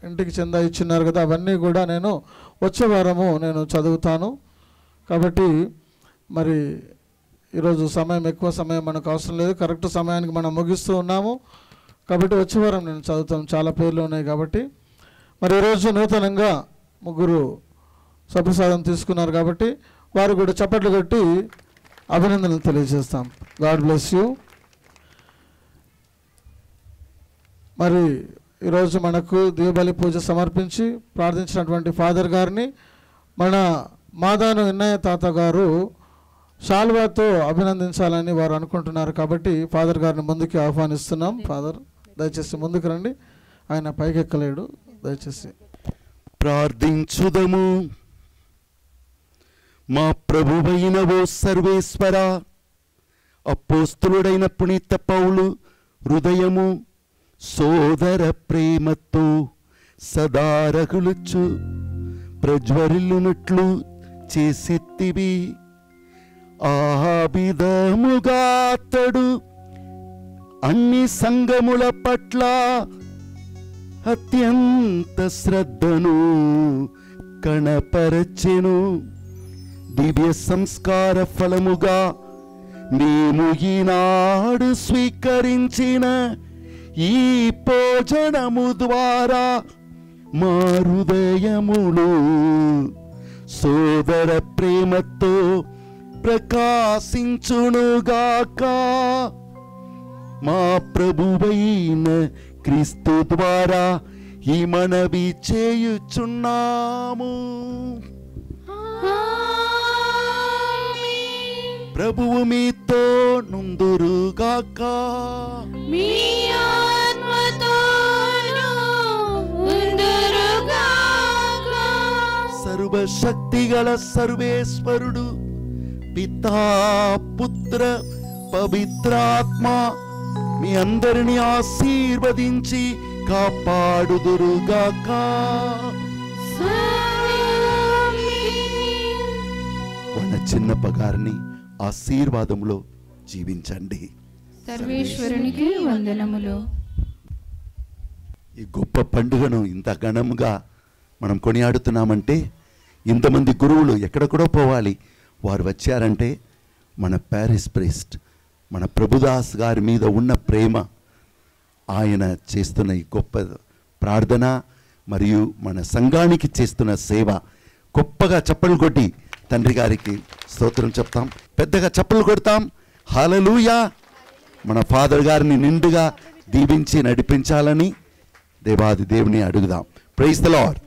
ఇంటికి చందా ఇచ్చినారు కదా, అవన్నీ కూడా నేను వచ్చే వారము నేను చదువుతాను. కాబట్టి మరి ఈరోజు ఎక్కువ సమయం మనకు అవసరం లేదు, కరెక్ట్ సమయానికి మనం ముగిస్తూ ఉన్నాము. కాబట్టి వచ్చే వారం నేను చదువుతాను, చాలా పేర్లు ఉన్నాయి కాబట్టి. మరి ఈరోజు నూతనంగా 3 సప్రసాదం తీసుకున్నారు కాబట్టి వారు కూడా చప్పట్లు కొట్టి అభినందనలు తెలియజేస్తాం. God bless you. మరి ఈరోజు మనకు దీపబలి పూజ సమర్పించి ప్రార్థించినటువంటి ఫాదర్ గారిని మన మాదాను విన్నయ్య తాత గారు షాల్వాతో అభినందించాలని వారు అనుకుంటున్నారు. కాబట్టి ఫాదర్ గారిని ముందుకి ఆహ్వానిస్తున్నాం. ఫాదర్ దయచేసి ముందుకు రండి, ఆయన పైకెక్కలేడు. దయచేసి ప్రార్థించుదము. మా ప్రభువైన ఓ సర్వేశ్వర, అపోస్తులుడైన పునీత పౌలు హృదయము సోదర ప్రేమతో సదారగులుచు ప్రజ్వరిల్లునట్లు చేసెత్తివి. ఆవిధముగా అతడు అన్ని సంఘముల పట్ల అత్యంత శ్రద్ధను కణపరచెను. దివ్య సంస్కార ఫలముగా మేము ఈనాడు స్వీకరించిన ఈ భోజనము ద్వారా మా హృదయములు సోదర ప్రేమతో ప్రకాశించునుగాక. మా ప్రభువైన క్రీస్తు ద్వారా ఈ మనవి చేయుచున్నాము. ప్రభువు మీతో నుందురుగాక. మీ ఆత్మతోను ఉందురుగాక. సర్వశక్తిగల సర్వేశ్వరుడు పితా పుత్ర పవిత్రాత్మ మీ అందరిని ఆశీర్వదించి కాపాడుదురుగాక. మన చిన్నప్ప గారిని ఆశీర్వాదంలో జీవించండి. సర్వేశ్వరునికి వందనములు. ఈ గొప్ప పండుగను ఇంత ఘనంగా మనం కొనియాడుతున్నామంటే ఇంతమంది గురువులు ఎక్కడెక్కడో పోవాలి, వారు వచ్చారంటే మన ప్యారిస్ ప్రీస్ట్ మన ప్రభుదాస్ గారి మీద ఉన్న ప్రేమ, ఆయన చేస్తున్న ఈ గొప్ప ప్రార్థన మరియు మన సంఘానికి చేస్తున్న సేవ, గొప్పగా చప్పలు కొట్టి తండ్రి గారికి స్తోత్రం చెప్తాం, పెద్దగా చప్పలు కొడతాం. హల్లెలూయా. మన ఫాదర్ గారిని నిండుగా దీవించి నడిపించాలని దేవాది దేవుని అడుగుదాం. Praise the lord.